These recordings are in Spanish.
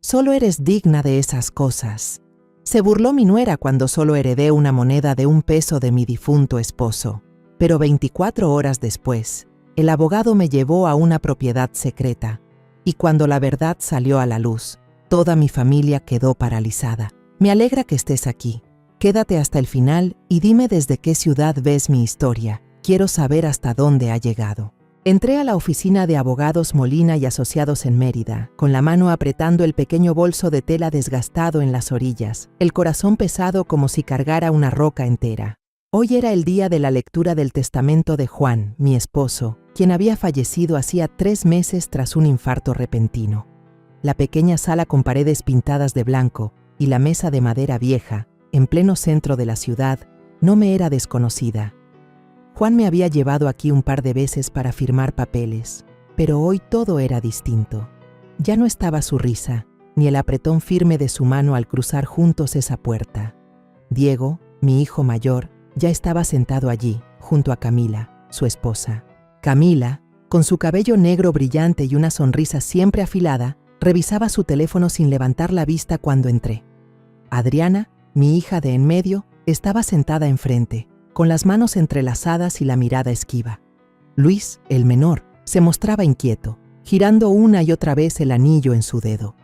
Solo eres digna de esas cosas. Se burló mi nuera cuando solo heredé una moneda de 1 peso de mi difunto esposo. Pero 24 horas después, el abogado me llevó a una propiedad secreta, y cuando la verdad salió a la luz, toda mi familia quedó paralizada. Me alegra que estés aquí. Quédate hasta el final y dime desde qué ciudad ves mi historia. Quiero saber hasta dónde ha llegado. Entré a la oficina de abogados Molina y Asociados en Mérida, con la mano apretando el pequeño bolso de tela desgastado en las orillas, el corazón pesado como si cargara una roca entera. Hoy era el día de la lectura del testamento de Juan, mi esposo, quien había fallecido hacía 3 meses tras un infarto repentino. La pequeña sala con paredes pintadas de blanco y la mesa de madera vieja, en pleno centro de la ciudad, no me era desconocida. Juan me había llevado aquí un par de veces para firmar papeles, pero hoy todo era distinto. Ya no estaba su risa, ni el apretón firme de su mano al cruzar juntos esa puerta. Diego, mi hijo mayor, ya estaba sentado allí, junto a Camila, su esposa. Camila, con su cabello negro brillante y una sonrisa siempre afilada, revisaba su teléfono sin levantar la vista cuando entré. Adriana, mi hija de en medio, estaba sentada enfrente, con las manos entrelazadas y la mirada esquiva. Luis, el menor, se mostraba inquieto, girando una y otra vez el anillo en su dedo.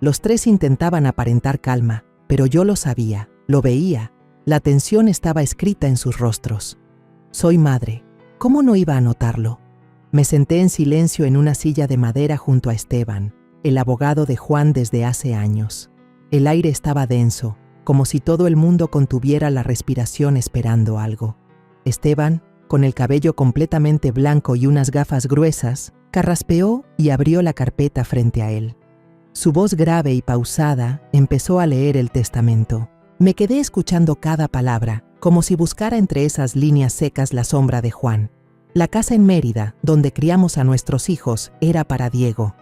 Los 3 intentaban aparentar calma, pero yo lo sabía, lo veía. La tensión estaba escrita en sus rostros. Soy madre. ¿Cómo no iba a notarlo? Me senté en silencio en una silla de madera junto a Esteban, el abogado de Juan desde hace años. El aire estaba denso, como si todo el mundo contuviera la respiración esperando algo. Esteban, con el cabello completamente blanco y unas gafas gruesas, carraspeó y abrió la carpeta frente a él. Su voz grave y pausada empezó a leer el testamento. Me quedé escuchando cada palabra, como si buscara entre esas líneas secas la sombra de Juan. La casa en Mérida, donde criamos a nuestros hijos, era para Diego.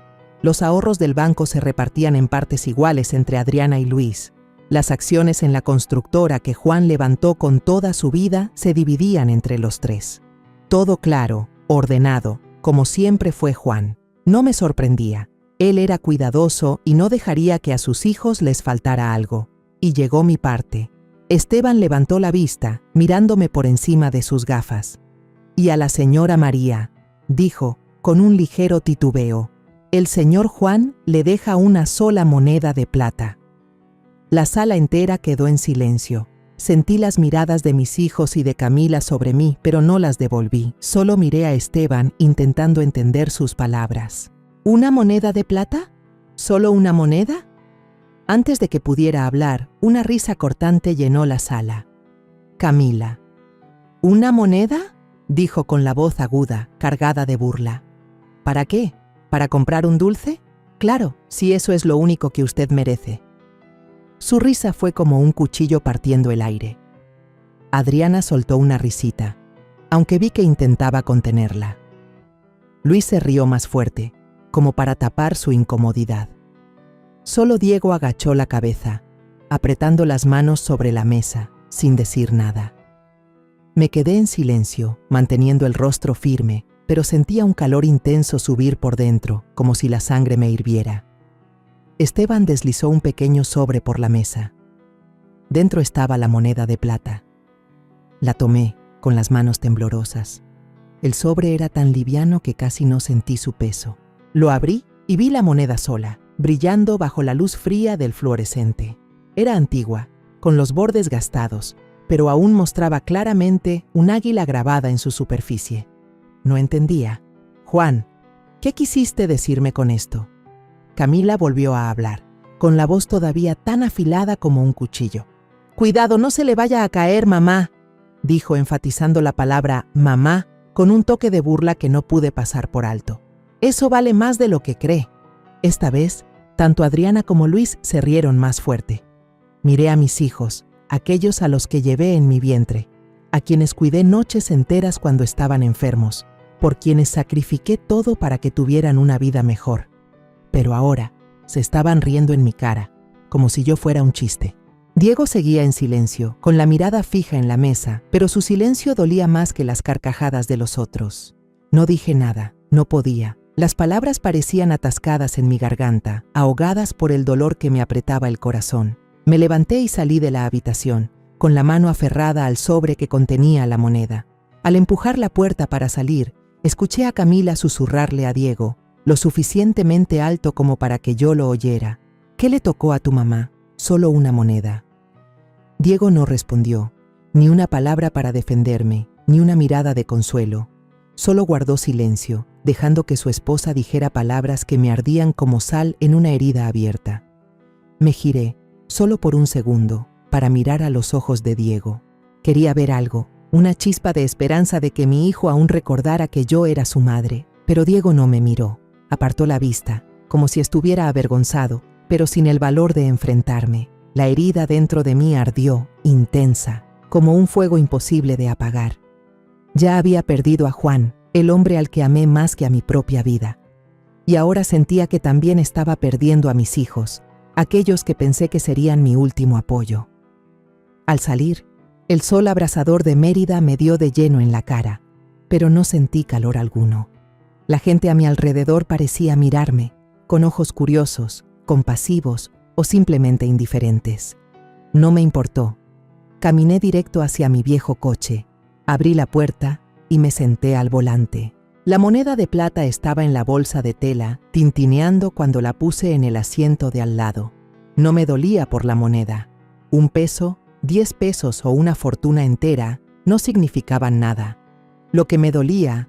Los ahorros del banco se repartían en partes iguales entre Adriana y Luis. Las acciones en la constructora que Juan levantó con toda su vida se dividían entre los 3. Todo claro, ordenado, como siempre fue Juan. No me sorprendía. Él era cuidadoso y no dejaría que a sus hijos les faltara algo. Y llegó mi parte. Esteban levantó la vista, mirándome por encima de sus gafas. Y a la señora María, dijo, con un ligero titubeo, el señor Juan le deja una sola moneda de plata. La sala entera quedó en silencio. Sentí las miradas de mis hijos y de Camila sobre mí, pero no las devolví. Solo miré a Esteban intentando entender sus palabras. ¿Una moneda de plata? ¿Solo una moneda? Antes de que pudiera hablar, una risa cortante llenó la sala. Camila. ¿Una moneda?, dijo con la voz aguda, cargada de burla. ¿Para qué? ¿Para comprar un dulce? Claro, si eso es lo único que usted merece. Su risa fue como un cuchillo partiendo el aire. Adriana soltó una risita, aunque vi que intentaba contenerla. Luis se rió más fuerte, como para tapar su incomodidad. Solo Diego agachó la cabeza, apretando las manos sobre la mesa, sin decir nada. Me quedé en silencio, manteniendo el rostro firme, pero sentía un calor intenso subir por dentro, como si la sangre me hirviera. Esteban deslizó un pequeño sobre por la mesa. Dentro estaba la moneda de plata. La tomé, con las manos temblorosas. El sobre era tan liviano que casi no sentí su peso. Lo abrí y vi la moneda sola, brillando bajo la luz fría del fluorescente. Era antigua, con los bordes gastados, pero aún mostraba claramente un águila grabada en su superficie. No entendía. Juan, ¿qué quisiste decirme con esto? Camila volvió a hablar, con la voz todavía tan afilada como un cuchillo. «Cuidado, no se le vaya a caer, mamá», dijo enfatizando la palabra «mamá» con un toque de burla que no pude pasar por alto. «Eso vale más de lo que cree». Esta vez, tanto Adriana como Luis se rieron más fuerte. Miré a mis hijos, aquellos a los que llevé en mi vientre, a quienes cuidé noches enteras cuando estaban enfermos, por quienes sacrifiqué todo para que tuvieran una vida mejor. Pero ahora se estaban riendo en mi cara, como si yo fuera un chiste. Diego seguía en silencio, con la mirada fija en la mesa, pero su silencio dolía más que las carcajadas de los otros. No dije nada, no podía. Las palabras parecían atascadas en mi garganta, ahogadas por el dolor que me apretaba el corazón. Me levanté y salí de la habitación, con la mano aferrada al sobre que contenía la moneda. Al empujar la puerta para salir, escuché a Camila susurrarle a Diego, lo suficientemente alto como para que yo lo oyera. ¿Qué le tocó a tu mamá? Solo una moneda. Diego no respondió, ni una palabra para defenderme, ni una mirada de consuelo. Solo guardó silencio, dejando que su esposa dijera palabras que me ardían como sal en una herida abierta. Me giré, solo por un segundo, para mirar a los ojos de Diego. Quería ver algo, una chispa de esperanza de que mi hijo aún recordara que yo era su madre. Pero Diego no me miró, apartó la vista, como si estuviera avergonzado, pero sin el valor de enfrentarme. La herida dentro de mí ardió, intensa, como un fuego imposible de apagar. Ya había perdido a Juan, el hombre al que amé más que a mi propia vida. Y ahora sentía que también estaba perdiendo a mis hijos, aquellos que pensé que serían mi último apoyo. Al salir, el sol abrasador de Mérida me dio de lleno en la cara, pero no sentí calor alguno. La gente a mi alrededor parecía mirarme, con ojos curiosos, compasivos o simplemente indiferentes. No me importó. Caminé directo hacia mi viejo coche, abrí la puerta y me senté al volante. La moneda de plata estaba en la bolsa de tela, tintineando cuando la puse en el asiento de al lado. No me dolía por la moneda. 1 peso, 10 pesos o una fortuna entera no significaban nada. Lo que me dolía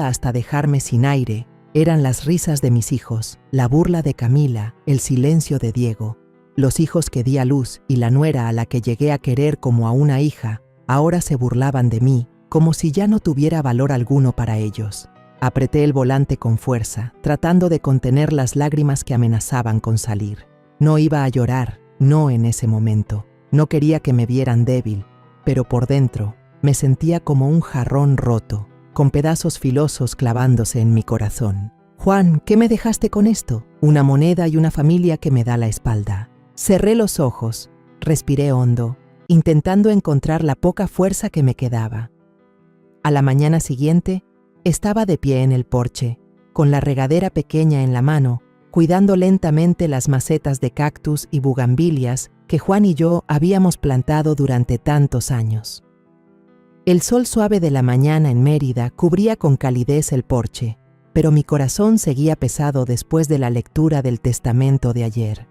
hasta dejarme sin aire, eran las risas de mis hijos, la burla de Camila, el silencio de Diego. Los hijos que di a luz y la nuera a la que llegué a querer como a una hija, ahora se burlaban de mí, como si ya no tuviera valor alguno para ellos. Apreté el volante con fuerza, tratando de contener las lágrimas que amenazaban con salir. No iba a llorar, no en ese momento. No quería que me vieran débil, pero por dentro me sentía como un jarrón roto, con pedazos filosos clavándose en mi corazón. Juan, ¿qué me dejaste con esto? Una moneda y una familia que me da la espalda. Cerré los ojos, respiré hondo, intentando encontrar la poca fuerza que me quedaba. A la mañana siguiente, estaba de pie en el porche, con la regadera pequeña en la mano, cuidando lentamente las macetas de cactus y bugambilias que Juan y yo habíamos plantado durante tantos años. El sol suave de la mañana en Mérida cubría con calidez el porche, pero mi corazón seguía pesado después de la lectura del testamento de ayer.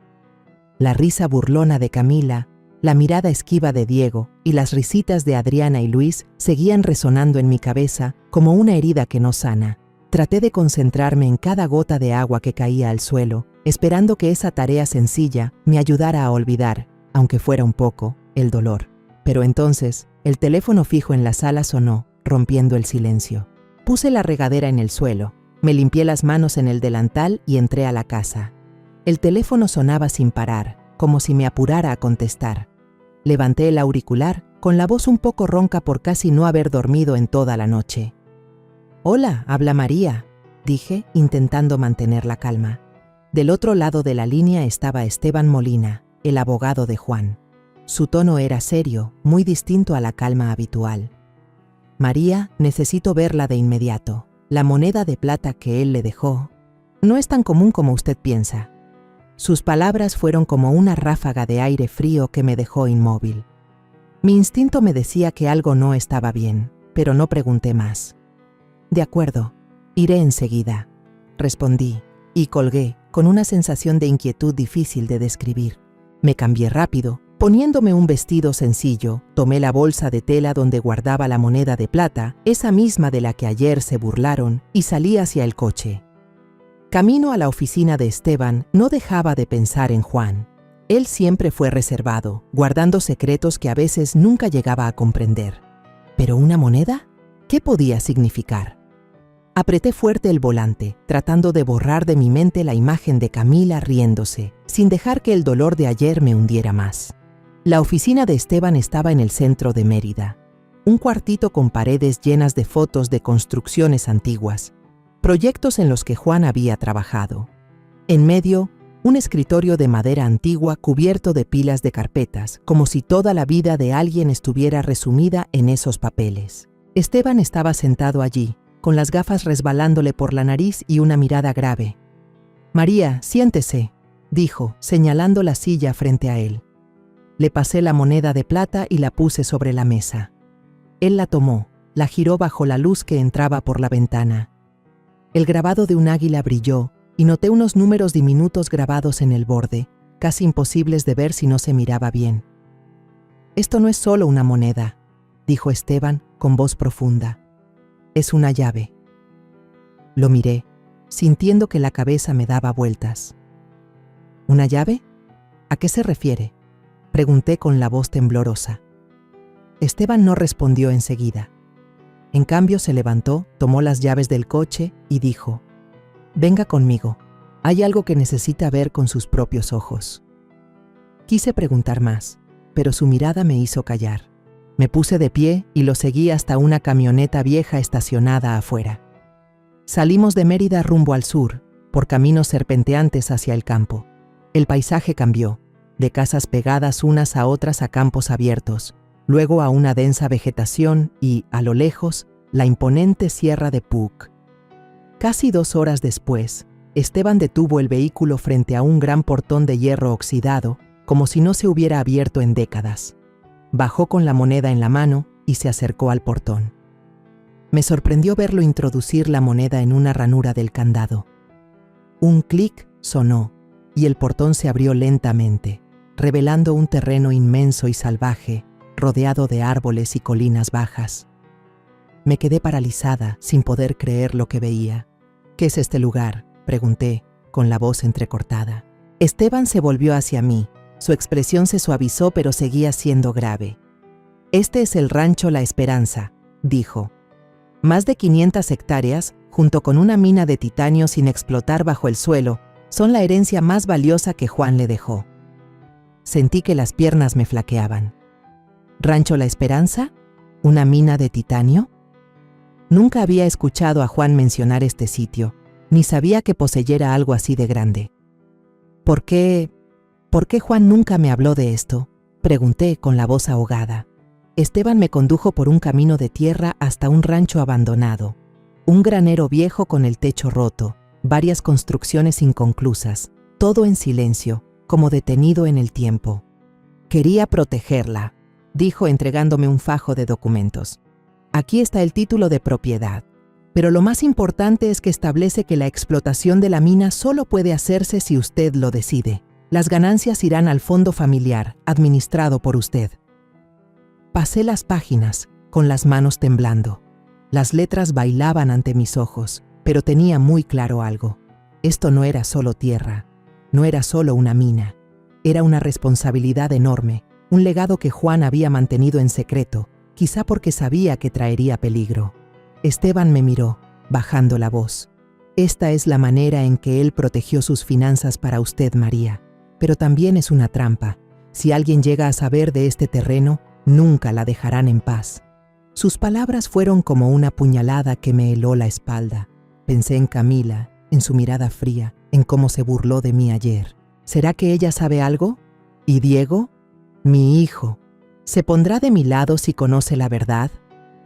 La risa burlona de Camila, la mirada esquiva de Diego y las risitas de Adriana y Luis seguían resonando en mi cabeza como una herida que no sana. Traté de concentrarme en cada gota de agua que caía al suelo, esperando que esa tarea sencilla me ayudara a olvidar, aunque fuera un poco, el dolor. Pero entonces, el teléfono fijo en la sala sonó, rompiendo el silencio. Puse la regadera en el suelo, me limpié las manos en el delantal y entré a la casa. El teléfono sonaba sin parar, como si me apurara a contestar. Levanté el auricular, con la voz un poco ronca por casi no haber dormido en toda la noche. «Hola, habla María», dije, intentando mantener la calma. Del otro lado de la línea estaba Esteban Molina, el abogado de Juan. Su tono era serio, muy distinto a la calma habitual. «María, necesito verla de inmediato. La moneda de plata que él le dejó no es tan común como usted piensa». Sus palabras fueron como una ráfaga de aire frío que me dejó inmóvil. Mi instinto me decía que algo no estaba bien, pero no pregunté más. «De acuerdo, iré enseguida», respondí, y colgué, con una sensación de inquietud difícil de describir. Me cambié rápido, poniéndome un vestido sencillo, tomé la bolsa de tela donde guardaba la moneda de plata, esa misma de la que ayer se burlaron, y salí hacia el coche. Camino a la oficina de Esteban, no dejaba de pensar en Juan. Él siempre fue reservado, guardando secretos que a veces nunca llegaba a comprender. ¿Pero una moneda? ¿Qué podía significar? Apreté fuerte el volante, tratando de borrar de mi mente la imagen de Camila riéndose, sin dejar que el dolor de ayer me hundiera más. La oficina de Esteban estaba en el centro de Mérida. Un cuartito con paredes llenas de fotos de construcciones antiguas, proyectos en los que Juan había trabajado. En medio, un escritorio de madera antigua cubierto de pilas de carpetas, como si toda la vida de alguien estuviera resumida en esos papeles. Esteban estaba sentado allí, con las gafas resbalándole por la nariz y una mirada grave. «María, siéntese», dijo, señalando la silla frente a él. Le pasé la moneda de plata y la puse sobre la mesa. Él la tomó, la giró bajo la luz que entraba por la ventana. El grabado de un águila brilló y noté unos números diminutos grabados en el borde, casi imposibles de ver si no se miraba bien. «Esto no es solo una moneda», dijo Esteban con voz profunda. «Es una llave». Lo miré, sintiendo que la cabeza me daba vueltas. «¿Una llave? ¿A qué se refiere?», pregunté con la voz temblorosa. Esteban no respondió enseguida. En cambio se levantó, tomó las llaves del coche y dijo: «Venga conmigo, hay algo que necesita ver con sus propios ojos». Quise preguntar más, pero su mirada me hizo callar. Me puse de pie y lo seguí hasta una camioneta vieja estacionada afuera. Salimos de Mérida rumbo al sur, por caminos serpenteantes hacia el campo. El paisaje cambió, de casas pegadas unas a otras a campos abiertos, luego a una densa vegetación y, a lo lejos, la imponente sierra de Puc. Casi 2 horas después, Esteban detuvo el vehículo frente a un gran portón de hierro oxidado, como si no se hubiera abierto en décadas. Bajó con la moneda en la mano y se acercó al portón. Me sorprendió verlo introducir la moneda en una ranura del candado. Un clic sonó y el portón se abrió lentamente, revelando un terreno inmenso y salvaje, rodeado de árboles y colinas bajas. Me quedé paralizada, sin poder creer lo que veía. «¿Qué es este lugar?», pregunté, con la voz entrecortada. Esteban se volvió hacia mí. Su expresión se suavizó, pero seguía siendo grave. «Este es el rancho La Esperanza», dijo. «Más de 500 hectáreas, junto con una mina de titanio sin explotar bajo el suelo, son la herencia más valiosa que Juan le dejó». Sentí que las piernas me flaqueaban. ¿Rancho La Esperanza? ¿Una mina de titanio? Nunca había escuchado a Juan mencionar este sitio, ni sabía que poseyera algo así de grande. ¿Por qué Juan nunca me habló de esto?, pregunté con la voz ahogada. Esteban me condujo por un camino de tierra hasta un rancho abandonado, un granero viejo con el techo roto, varias construcciones inconclusas, todo en silencio, como detenido en el tiempo. «Quería protegerla», dijo entregándome un fajo de documentos. «Aquí está el título de propiedad, pero lo más importante es que establece que la explotación de la mina solo puede hacerse si usted lo decide. Las ganancias irán al fondo familiar, administrado por usted». Pasé las páginas, con las manos temblando. Las letras bailaban ante mis ojos, pero tenía muy claro algo. Esto no era solo tierra, no era solo una mina. Era una responsabilidad enorme, un legado que Juan había mantenido en secreto, quizá porque sabía que traería peligro. Esteban me miró, bajando la voz. «Esta es la manera en que él protegió sus finanzas para usted, María. Pero también es una trampa. Si alguien llega a saber de este terreno, nunca la dejarán en paz». Sus palabras fueron como una puñalada que me heló la espalda. Pensé en Camila, en su mirada fría, en cómo se burló de mí ayer. ¿Será que ella sabe algo? ¿Y Diego? Mi hijo. ¿Se pondrá de mi lado si conoce la verdad?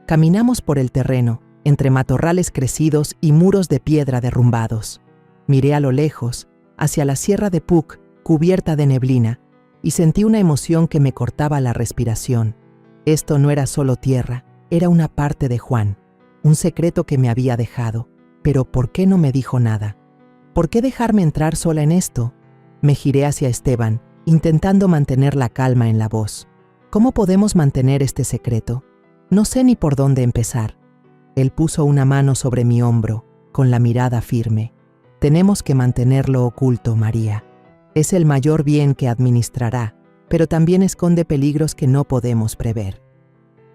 Caminamos por el terreno, entre matorrales crecidos y muros de piedra derrumbados. Miré a lo lejos, hacia la sierra de Puc, cubierta de neblina, y sentí una emoción que me cortaba la respiración. Esto no era solo tierra, era una parte de Juan, un secreto que me había dejado. Pero ¿por qué no me dijo nada? ¿Por qué dejarme entrar sola en esto? Me giré hacia Esteban, intentando mantener la calma en la voz. ¿Cómo podemos mantener este secreto? No sé ni por dónde empezar. Él puso una mano sobre mi hombro, con la mirada firme. Tenemos que mantenerlo oculto, María. Es el mayor bien que administrará, pero también esconde peligros que no podemos prever.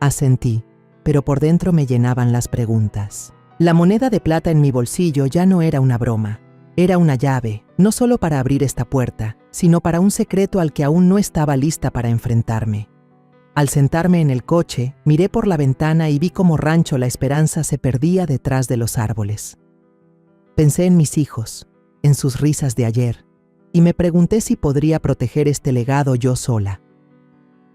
Asentí, pero por dentro me llenaban las preguntas. La moneda de plata en mi bolsillo ya no era una broma. Era una llave, no solo para abrir esta puerta, sino para un secreto al que aún no estaba lista para enfrentarme. Al sentarme en el coche, miré por la ventana y vi cómo Rancho La Esperanza se perdía detrás de los árboles. Pensé en mis hijos, en sus risas de ayer, y me pregunté si podría proteger este legado yo sola.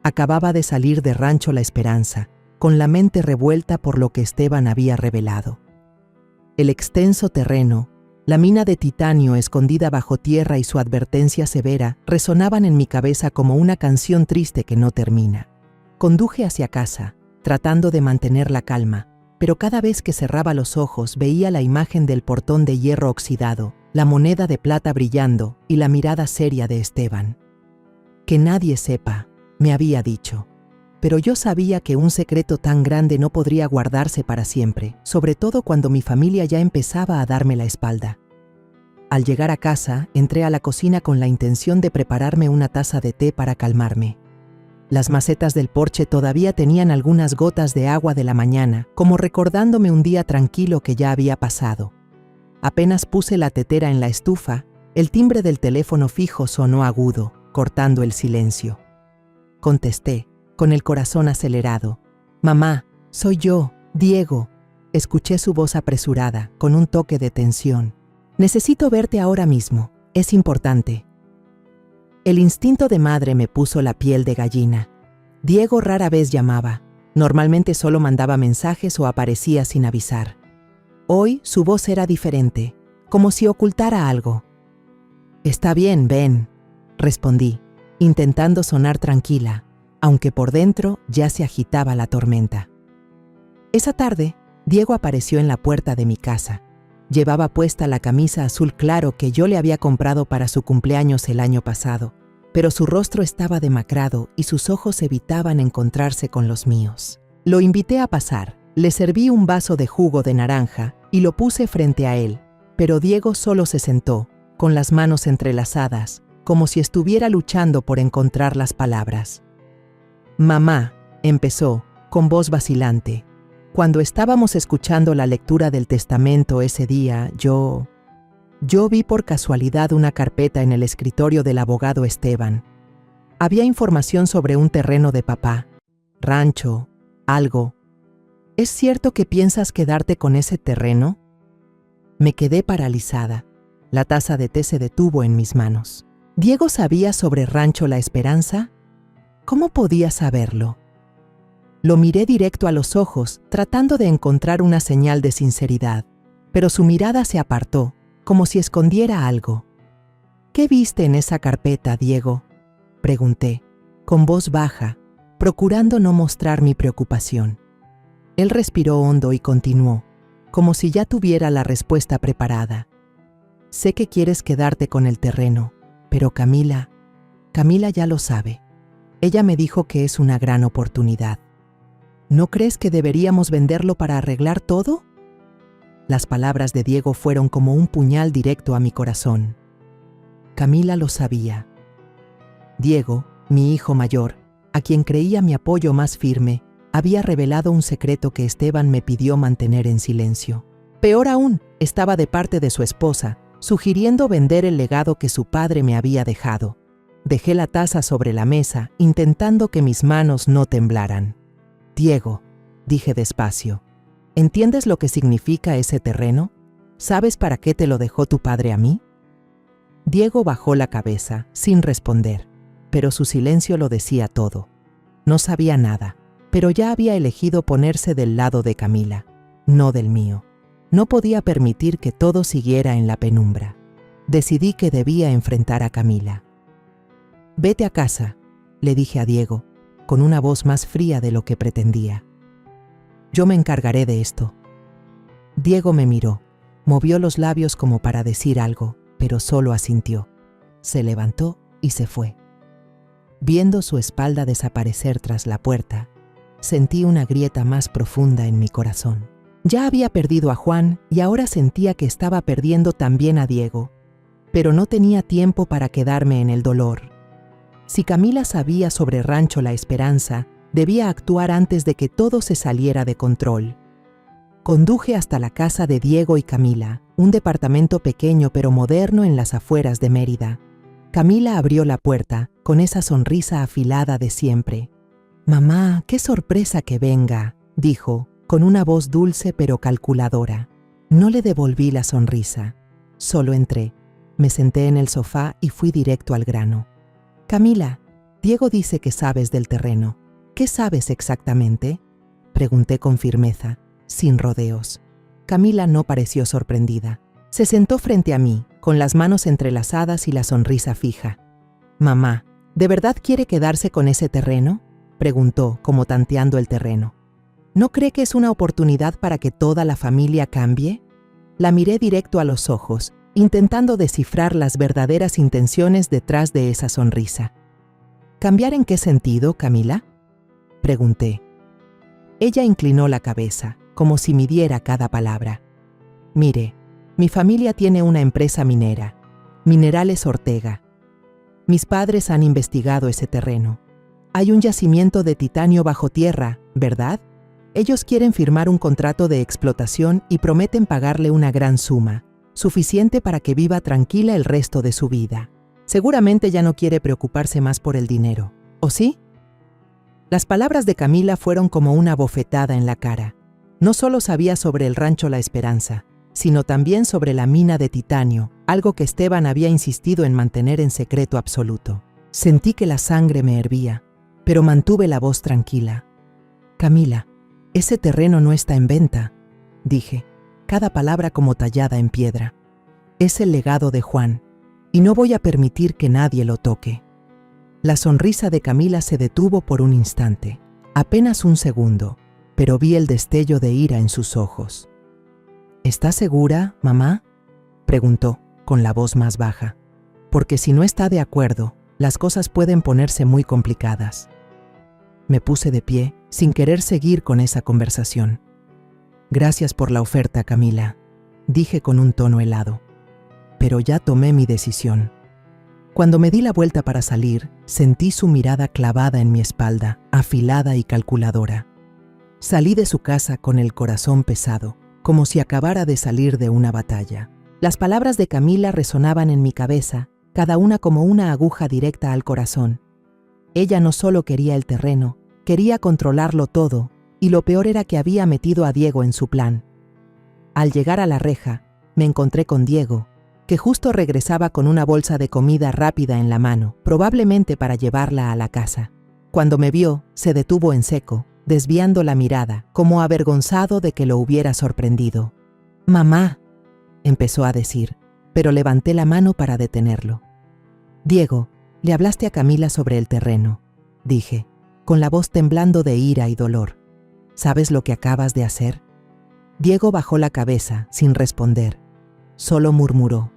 Acababa de salir de Rancho La Esperanza, con la mente revuelta por lo que Esteban había revelado. El extenso terreno, la mina de titanio escondida bajo tierra y su advertencia severa resonaban en mi cabeza como una canción triste que no termina. Conduje hacia casa, tratando de mantener la calma, pero cada vez que cerraba los ojos veía la imagen del portón de hierro oxidado, la moneda de plata brillando y la mirada seria de Esteban. Que nadie sepa, me había dicho. Pero yo sabía que un secreto tan grande no podría guardarse para siempre, sobre todo cuando mi familia ya empezaba a darme la espalda. Al llegar a casa, entré a la cocina con la intención de prepararme una taza de té para calmarme. Las macetas del porche todavía tenían algunas gotas de agua de la mañana, como recordándome un día tranquilo que ya había pasado. Apenas puse la tetera en la estufa, el timbre del teléfono fijo sonó agudo, cortando el silencio. Contesté, con el corazón acelerado. «Mamá, soy yo, Diego». Escuché su voz apresurada, con un toque de tensión. «Necesito verte ahora mismo. Es importante». El instinto de madre me puso la piel de gallina. Diego rara vez llamaba. Normalmente solo mandaba mensajes o aparecía sin avisar. Hoy su voz era diferente, como si ocultara algo. «Está bien, ven», respondí, intentando sonar tranquila, aunque por dentro ya se agitaba la tormenta. Esa tarde, Diego apareció en la puerta de mi casa. Llevaba puesta la camisa azul claro que yo le había comprado para su cumpleaños el año pasado, pero su rostro estaba demacrado y sus ojos evitaban encontrarse con los míos. Lo invité a pasar, le serví un vaso de jugo de naranja y lo puse frente a él, pero Diego solo se sentó, con las manos entrelazadas, como si estuviera luchando por encontrar las palabras. «Mamá», empezó, con voz vacilante. «Cuando estábamos escuchando la lectura del testamento ese día, yo vi por casualidad una carpeta en el escritorio del abogado Esteban. Había información sobre un terreno de papá, rancho, algo. ¿Es cierto que piensas quedarte con ese terreno?» Me quedé paralizada. La taza de té se detuvo en mis manos. ¿Diego sabía sobre Rancho La Esperanza? ¿Cómo podía saberlo? Lo miré directo a los ojos, tratando de encontrar una señal de sinceridad, pero su mirada se apartó, como si escondiera algo. «¿Qué viste en esa carpeta, Diego?», pregunté, con voz baja, procurando no mostrar mi preocupación. Él respiró hondo y continuó, como si ya tuviera la respuesta preparada. «Sé que quieres quedarte con el terreno, pero Camila ya lo sabe. Ella me dijo que es una gran oportunidad. ¿No crees que deberíamos venderlo para arreglar todo?». Las palabras de Diego fueron como un puñal directo a mi corazón. Camila lo sabía. Diego, mi hijo mayor, a quien creía mi apoyo más firme, había revelado un secreto que Esteban me pidió mantener en silencio. Peor aún, estaba de parte de su esposa, sugiriendo vender el legado que su padre me había dejado. Dejé la taza sobre la mesa, intentando que mis manos no temblaran. «Diego», dije despacio, ¿entiendes lo que significa ese terreno? ¿Sabes para qué te lo dejó tu padre a mí? Diego bajó la cabeza, sin responder, pero su silencio lo decía todo. No sabía nada, pero ya había elegido ponerse del lado de Camila, no del mío. No podía permitir que todo siguiera en la penumbra. Decidí que debía enfrentar a Camila. «Vete a casa», le dije a Diego, con una voz más fría de lo que pretendía. «Yo me encargaré de esto». Diego me miró, movió los labios como para decir algo, pero solo asintió. Se levantó y se fue. Viendo su espalda desaparecer tras la puerta, sentí una grieta más profunda en mi corazón. Ya había perdido a Juan y ahora sentía que estaba perdiendo también a Diego, pero no tenía tiempo para quedarme en el dolor. Si Camila sabía sobre Rancho La Esperanza, debía actuar antes de que todo se saliera de control. Conduje hasta la casa de Diego y Camila, un departamento pequeño pero moderno en las afueras de Mérida. Camila abrió la puerta, con esa sonrisa afilada de siempre. «Mamá, qué sorpresa que venga», dijo, con una voz dulce pero calculadora. No le devolví la sonrisa. Solo entré, me senté en el sofá y fui directo al grano. «Camila, Diego dice que sabes del terreno. ¿Qué sabes exactamente?», pregunté con firmeza, sin rodeos. Camila no pareció sorprendida. Se sentó frente a mí, con las manos entrelazadas y la sonrisa fija. «Mamá, ¿de verdad quiere quedarse con ese terreno?», preguntó, como tanteando el terreno. «¿No cree que es una oportunidad para que toda la familia cambie?». La miré directo a los ojos, intentando descifrar las verdaderas intenciones detrás de esa sonrisa. «¿Cambiar en qué sentido, Camila?», pregunté. Ella inclinó la cabeza, como si midiera cada palabra. «Mire, mi familia tiene una empresa minera, Minerales Ortega. Mis padres han investigado ese terreno. Hay un yacimiento de titanio bajo tierra, ¿verdad? Ellos quieren firmar un contrato de explotación y prometen pagarle una gran suma, suficiente para que viva tranquila el resto de su vida. Seguramente ya no quiere preocuparse más por el dinero, ¿o sí?». Las palabras de Camila fueron como una bofetada en la cara. No solo sabía sobre el rancho La Esperanza, sino también sobre la mina de titanio, algo que Esteban había insistido en mantener en secreto absoluto. Sentí que la sangre me hervía, pero mantuve la voz tranquila. «Camila, ese terreno no está en venta», dije, cada palabra como tallada en piedra. «Es el legado de Juan, y no voy a permitir que nadie lo toque». La sonrisa de Camila se detuvo por un instante, apenas un segundo, pero vi el destello de ira en sus ojos. «¿Estás segura, mamá?», preguntó, con la voz más baja. «Porque si no está de acuerdo, las cosas pueden ponerse muy complicadas». Me puse de pie, sin querer seguir con esa conversación. «Gracias por la oferta, Camila», dije con un tono helado. «Pero ya tomé mi decisión». Cuando me di la vuelta para salir, sentí su mirada clavada en mi espalda, afilada y calculadora. Salí de su casa con el corazón pesado, como si acabara de salir de una batalla. Las palabras de Camila resonaban en mi cabeza, cada una como una aguja directa al corazón. Ella no solo quería el terreno, quería controlarlo todo, y lo peor era que había metido a Diego en su plan. Al llegar a la reja, me encontré con Diego, que justo regresaba con una bolsa de comida rápida en la mano, probablemente para llevarla a la casa. Cuando me vio, se detuvo en seco, desviando la mirada, como avergonzado de que lo hubiera sorprendido. «Mamá», empezó a decir, pero levanté la mano para detenerlo. «Diego, le hablaste a Camila sobre el terreno», dije, con la voz temblando de ira y dolor. «¿Sabes lo que acabas de hacer?». Diego bajó la cabeza, sin responder. Solo murmuró: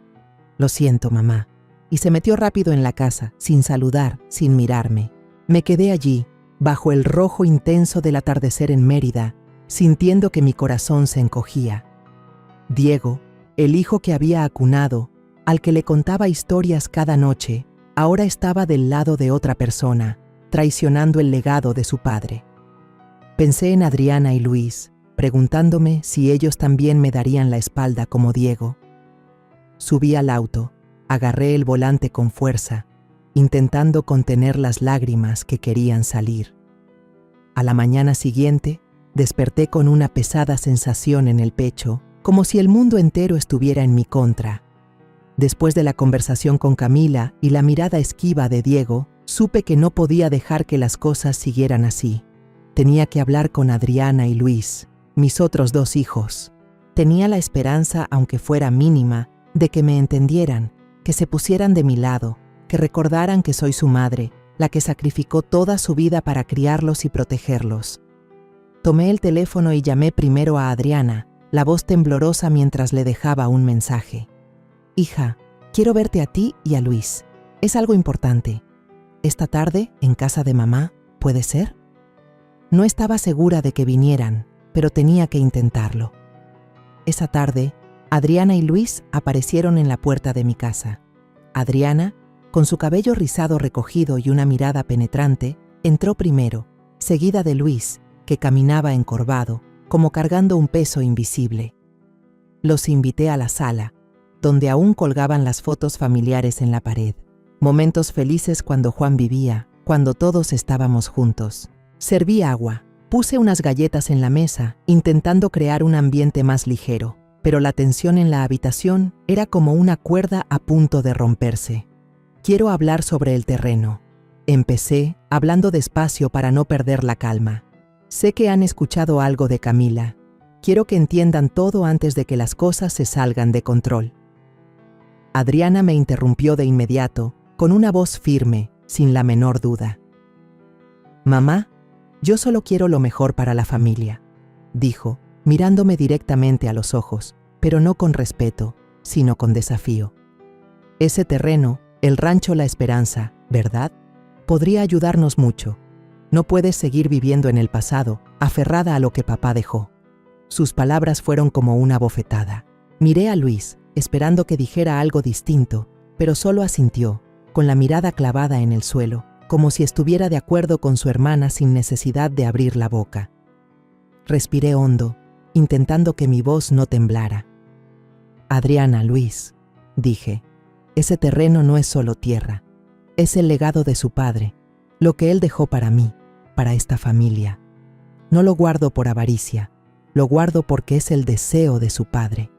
«Lo siento, mamá», y se metió rápido en la casa, sin saludar, sin mirarme. Me quedé allí, bajo el rojo intenso del atardecer en Mérida, sintiendo que mi corazón se encogía. Diego, el hijo que había acunado, al que le contaba historias cada noche, ahora estaba del lado de otra persona, traicionando el legado de su padre. Pensé en Adriana y Luis, preguntándome si ellos también me darían la espalda como Diego. Subí al auto, agarré el volante con fuerza, intentando contener las lágrimas que querían salir. A la mañana siguiente, desperté con una pesada sensación en el pecho, como si el mundo entero estuviera en mi contra. Después de la conversación con Camila y la mirada esquiva de Diego, supe que no podía dejar que las cosas siguieran así. Tenía que hablar con Adriana y Luis, mis otros 2 hijos. Tenía la esperanza, aunque fuera mínima, de que me entendieran, que se pusieran de mi lado, que recordaran que soy su madre, la que sacrificó toda su vida para criarlos y protegerlos. Tomé el teléfono y llamé primero a Adriana, la voz temblorosa mientras le dejaba un mensaje. «Hija, quiero verte a ti y a Luis. Es algo importante. Esta tarde, en casa de mamá, ¿puede ser?». No estaba segura de que vinieran, pero tenía que intentarlo. Esa tarde, Adriana y Luis aparecieron en la puerta de mi casa. Adriana, con su cabello rizado recogido y una mirada penetrante, entró primero, seguida de Luis, que caminaba encorvado, como cargando un peso invisible. Los invité a la sala, donde aún colgaban las fotos familiares en la pared. Momentos felices cuando Juan vivía, cuando todos estábamos juntos. Serví agua, puse unas galletas en la mesa, intentando crear un ambiente más ligero, pero la tensión en la habitación era como una cuerda a punto de romperse. «Quiero hablar sobre el terreno», empecé, hablando despacio para no perder la calma. «Sé que han escuchado algo de Camila. Quiero que entiendan todo antes de que las cosas se salgan de control. Adriana me interrumpió de inmediato, con una voz firme, sin la menor duda. Mamá, yo solo quiero lo mejor para la familia, dijo, mirándome directamente a los ojos, pero no con respeto, sino con desafío. Ese terreno, el rancho La Esperanza, ¿verdad? Podría ayudarnos mucho. No puedes seguir viviendo en el pasado, aferrada a lo que papá dejó. Sus palabras fueron como una bofetada. Miré a Luis, esperando que dijera algo distinto, pero solo asintió, con la mirada clavada en el suelo, como si estuviera de acuerdo con su hermana sin necesidad de abrir la boca. Respiré hondo, intentando que mi voz no temblara. Adriana, Luis, dije, ese terreno no es solo tierra, es el legado de su padre, lo que él dejó para mí, para esta familia. No lo guardo por avaricia, lo guardo porque es el deseo de su padre.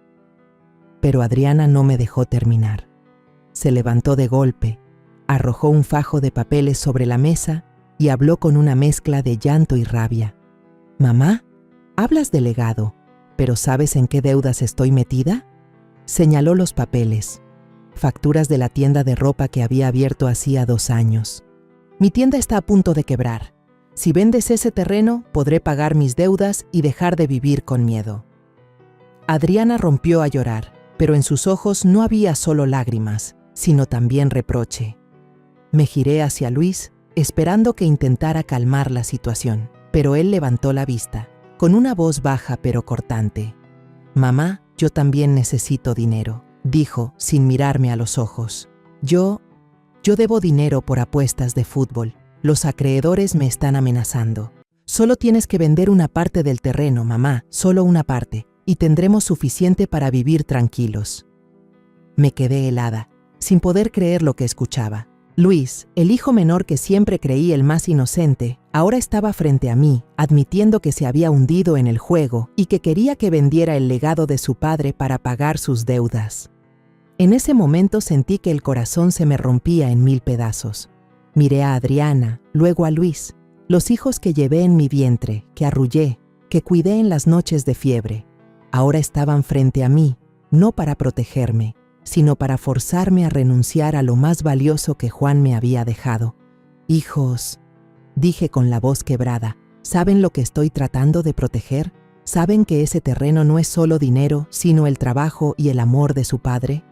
Pero Adriana no me dejó terminar. Se levantó de golpe, arrojó un fajo de papeles sobre la mesa y habló con una mezcla de llanto y rabia. «Mamá, hablas de legado, pero ¿sabes en qué deudas estoy metida?». Señaló los papeles, facturas de la tienda de ropa que había abierto hacía 2 años. «Mi tienda está a punto de quebrar. Si vendes ese terreno, podré pagar mis deudas y dejar de vivir con miedo». Adriana rompió a llorar, pero en sus ojos no había solo lágrimas, sino también reproche. Me giré hacia Luis, esperando que intentara calmar la situación, pero él levantó la vista, con una voz baja pero cortante. «Mamá, yo también necesito dinero», dijo, sin mirarme a los ojos. Yo debo dinero por apuestas de fútbol. Los acreedores me están amenazando. Solo tienes que vender una parte del terreno, mamá, solo una parte, y tendremos suficiente para vivir tranquilos». Me quedé helada, sin poder creer lo que escuchaba. Luis, el hijo menor que siempre creí el más inocente, ahora estaba frente a mí, admitiendo que se había hundido en el juego y que quería que vendiera el legado de su padre para pagar sus deudas. En ese momento sentí que el corazón se me rompía en 1000 pedazos. Miré a Adriana, luego a Luis, los hijos que llevé en mi vientre, que arrullé, que cuidé en las noches de fiebre. Ahora estaban frente a mí, no para protegerme, sino para forzarme a renunciar a lo más valioso que Juan me había dejado. «Hijos», dije con la voz quebrada, «¿saben lo que estoy tratando de proteger? ¿Saben que ese terreno no es solo dinero, sino el trabajo y el amor de su padre?».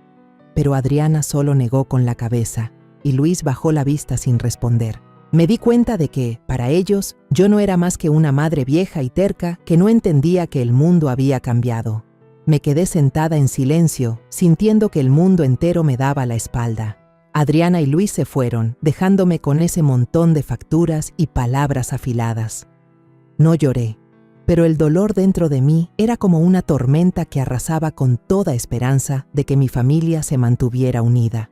Pero Adriana solo negó con la cabeza, y Luis bajó la vista sin responder. Me di cuenta de que, para ellos, yo no era más que una madre vieja y terca que no entendía que el mundo había cambiado. Me quedé sentada en silencio, sintiendo que el mundo entero me daba la espalda. Adriana y Luis se fueron, dejándome con ese montón de facturas y palabras afiladas. No lloré, pero el dolor dentro de mí era como una tormenta que arrasaba con toda esperanza de que mi familia se mantuviera unida.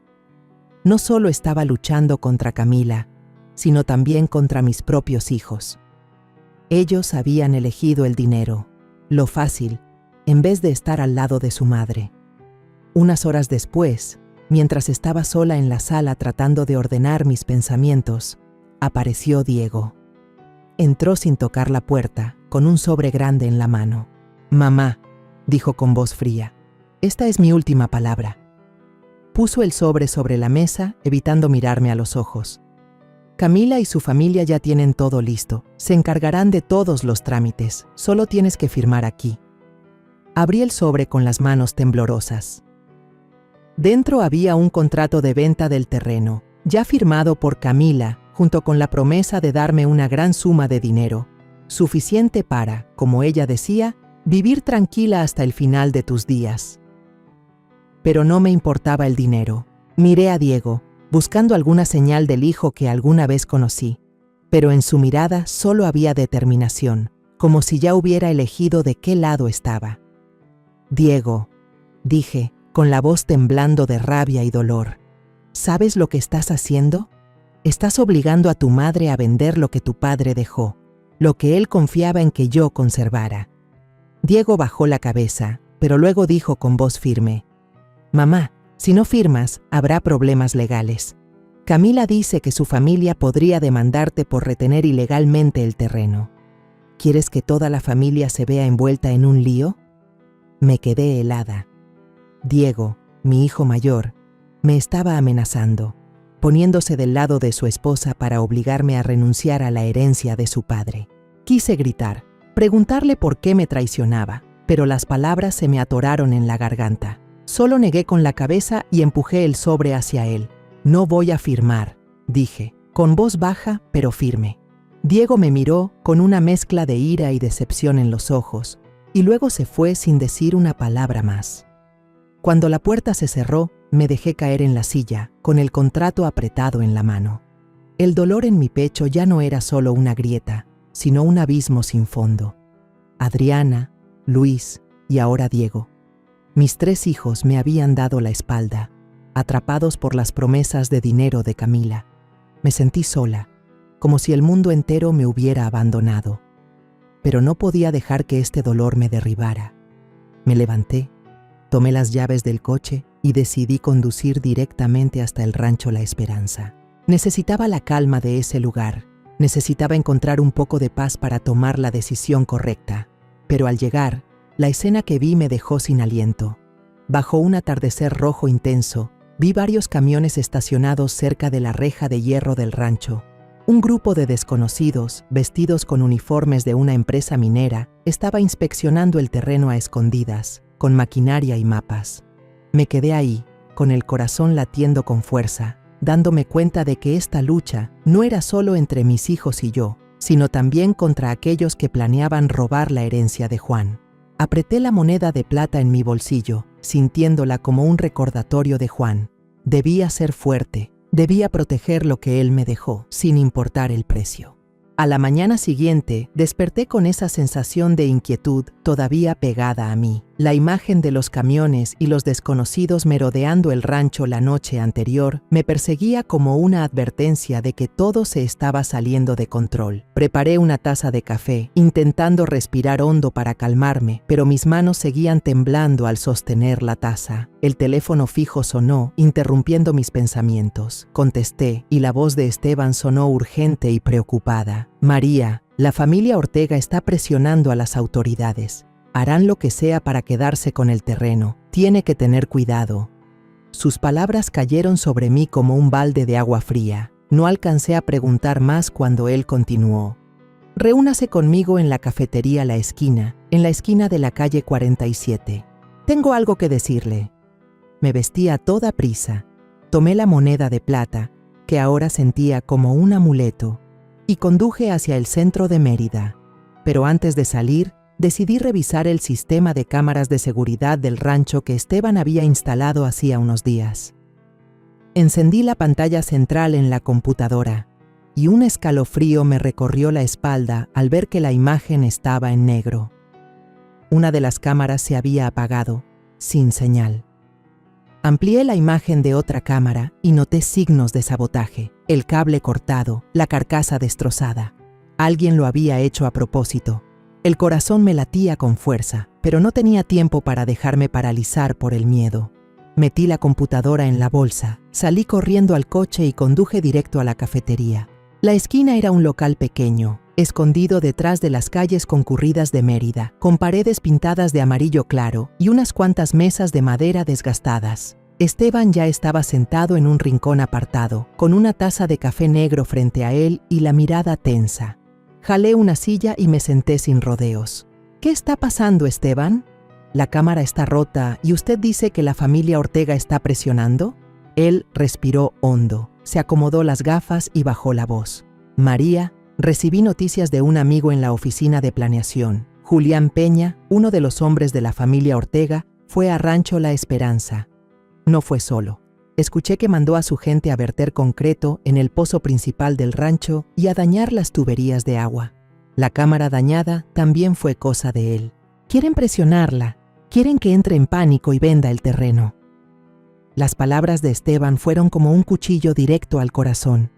No solo estaba luchando contra Camila, sino también contra mis propios hijos. Ellos habían elegido el dinero, lo fácil, en vez de estar al lado de su madre. Unas horas después, mientras estaba sola en la sala tratando de ordenar mis pensamientos, apareció Diego. Entró sin tocar la puerta, con un sobre grande en la mano. «Mamá», dijo con voz fría, «esta es mi última palabra». Puso el sobre la mesa, evitando mirarme a los ojos. «Camila y su familia ya tienen todo listo. Se encargarán de todos los trámites. Solo tienes que firmar aquí». Abrí el sobre con las manos temblorosas. Dentro había un contrato de venta del terreno, ya firmado por Camila, junto con la promesa de darme una gran suma de dinero, suficiente para, como ella decía, vivir tranquila hasta el final de tus días. Pero no me importaba el dinero. Miré a Diego, buscando alguna señal del hijo que alguna vez conocí, pero en su mirada solo había determinación, como si ya hubiera elegido de qué lado estaba. «Diego», dije, con la voz temblando de rabia y dolor, ¿sabes lo que estás haciendo? Estás obligando a tu madre a vender lo que tu padre dejó, lo que él confiaba en que yo conservara. Diego bajó la cabeza, pero luego dijo con voz firme, «Mamá, si no firmas, habrá problemas legales. Camila dice que su familia podría demandarte por retener ilegalmente el terreno». ¿Quieres que toda la familia se vea envuelta en un lío? Me quedé helada. Diego, mi hijo mayor, me estaba amenazando, poniéndose del lado de su esposa para obligarme a renunciar a la herencia de su padre. Quise gritar, preguntarle por qué me traicionaba, pero las palabras se me atoraron en la garganta. Solo negué con la cabeza y empujé el sobre hacia él. No voy a firmar, dije, con voz baja pero firme. Diego me miró con una mezcla de ira y decepción en los ojos, y luego se fue sin decir una palabra más. Cuando la puerta se cerró, me dejé caer en la silla, con el contrato apretado en la mano. El dolor en mi pecho ya no era solo una grieta, sino un abismo sin fondo. Adriana, Luis y ahora Diego. Mis 3 hijos me habían dado la espalda, atrapados por las promesas de dinero de Camila. Me sentí sola, como si el mundo entero me hubiera abandonado. Pero no podía dejar que este dolor me derribara. Me levanté, tomé las llaves del coche y decidí conducir directamente hasta el rancho La Esperanza. Necesitaba la calma de ese lugar, necesitaba encontrar un poco de paz para tomar la decisión correcta. Pero al llegar, la escena que vi me dejó sin aliento. Bajo un atardecer rojo intenso, vi varios camiones estacionados cerca de la reja de hierro del rancho. Un grupo de desconocidos, vestidos con uniformes de una empresa minera, estaba inspeccionando el terreno a escondidas, con maquinaria y mapas. Me quedé ahí, con el corazón latiendo con fuerza, dándome cuenta de que esta lucha no era solo entre mis hijos y yo, sino también contra aquellos que planeaban robar la herencia de Juan. Apreté la moneda de plata en mi bolsillo, sintiéndola como un recordatorio de Juan. Debía ser fuerte. Debía proteger lo que él me dejó, sin importar el precio. A la mañana siguiente, desperté con esa sensación de inquietud todavía pegada a mí. La imagen de los camiones y los desconocidos merodeando el rancho la noche anterior me perseguía como una advertencia de que todo se estaba saliendo de control. Preparé una taza de café, intentando respirar hondo para calmarme, pero mis manos seguían temblando al sostener la taza. El teléfono fijo sonó, interrumpiendo mis pensamientos. Contesté, y la voz de Esteban sonó urgente y preocupada. María, la familia Ortega está presionando a las autoridades. Harán lo que sea para quedarse con el terreno. Tiene que tener cuidado. Sus palabras cayeron sobre mí como un balde de agua fría. No alcancé a preguntar más cuando él continuó. Reúnase conmigo en la cafetería La Esquina, en la esquina de la calle 47. Tengo algo que decirle. Me vestí a toda prisa. Tomé la moneda de plata, que ahora sentía como un amuleto, y conduje hacia el centro de Mérida. Pero antes de salir, decidí revisar el sistema de cámaras de seguridad del rancho que Esteban había instalado hacía unos días. Encendí la pantalla central en la computadora, y un escalofrío me recorrió la espalda al ver que la imagen estaba en negro. Una de las cámaras se había apagado, sin señal. Amplié la imagen de otra cámara y noté signos de sabotaje, el cable cortado, la carcasa destrozada. Alguien lo había hecho a propósito. El corazón me latía con fuerza, pero no tenía tiempo para dejarme paralizar por el miedo. Metí la computadora en la bolsa, salí corriendo al coche y conduje directo a la cafetería. La esquina era un local pequeño, escondido detrás de las calles concurridas de Mérida, con paredes pintadas de amarillo claro y unas cuantas mesas de madera desgastadas. Esteban ya estaba sentado en un rincón apartado, con una taza de café negro frente a él y la mirada tensa. Jalé una silla y me senté sin rodeos. ¿Qué está pasando, Esteban? ¿La cámara está rota y usted dice que la familia Ortega está presionando? Él respiró hondo, se acomodó las gafas y bajó la voz. María, recibí noticias de un amigo en la oficina de planeación. Julián Peña, uno de los hombres de la familia Ortega, fue a Rancho La Esperanza. No fue solo. Escuché que mandó a su gente a verter concreto en el pozo principal del rancho y a dañar las tuberías de agua. La cámara dañada también fue cosa de él. Quieren presionarla, quieren que entre en pánico y venda el terreno. Las palabras de Esteban fueron como un cuchillo directo al corazón.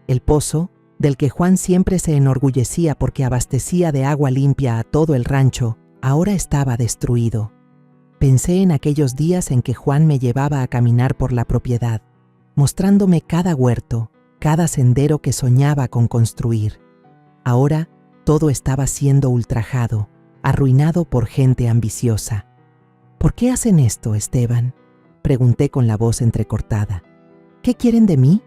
El pozo, del que Juan siempre se enorgullecía porque abastecía de agua limpia a todo el rancho, ahora estaba destruido. Pensé en aquellos días en que Juan me llevaba a caminar por la propiedad, mostrándome cada huerto, cada sendero que soñaba con construir. Ahora, Todo estaba siendo ultrajado, arruinado por gente ambiciosa. ¿Por qué hacen esto, Esteban?, pregunté con la voz entrecortada. ¿Qué quieren de mí?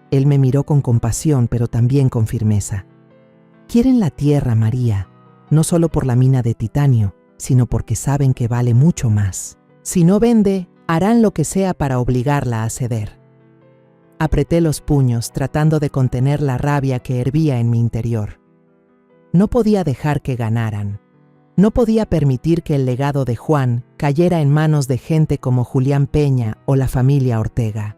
Él me miró con compasión, pero también con firmeza. Quieren la tierra, María, no solo por la mina de titanio, sino porque saben que vale mucho más. Si no vende, harán lo que sea para obligarla a ceder. Apreté los puños, tratando de contener la rabia que hervía en mi interior. No podía dejar que ganaran. No podía permitir que el legado de Juan cayera en manos de gente como Julián Peña o la familia Ortega.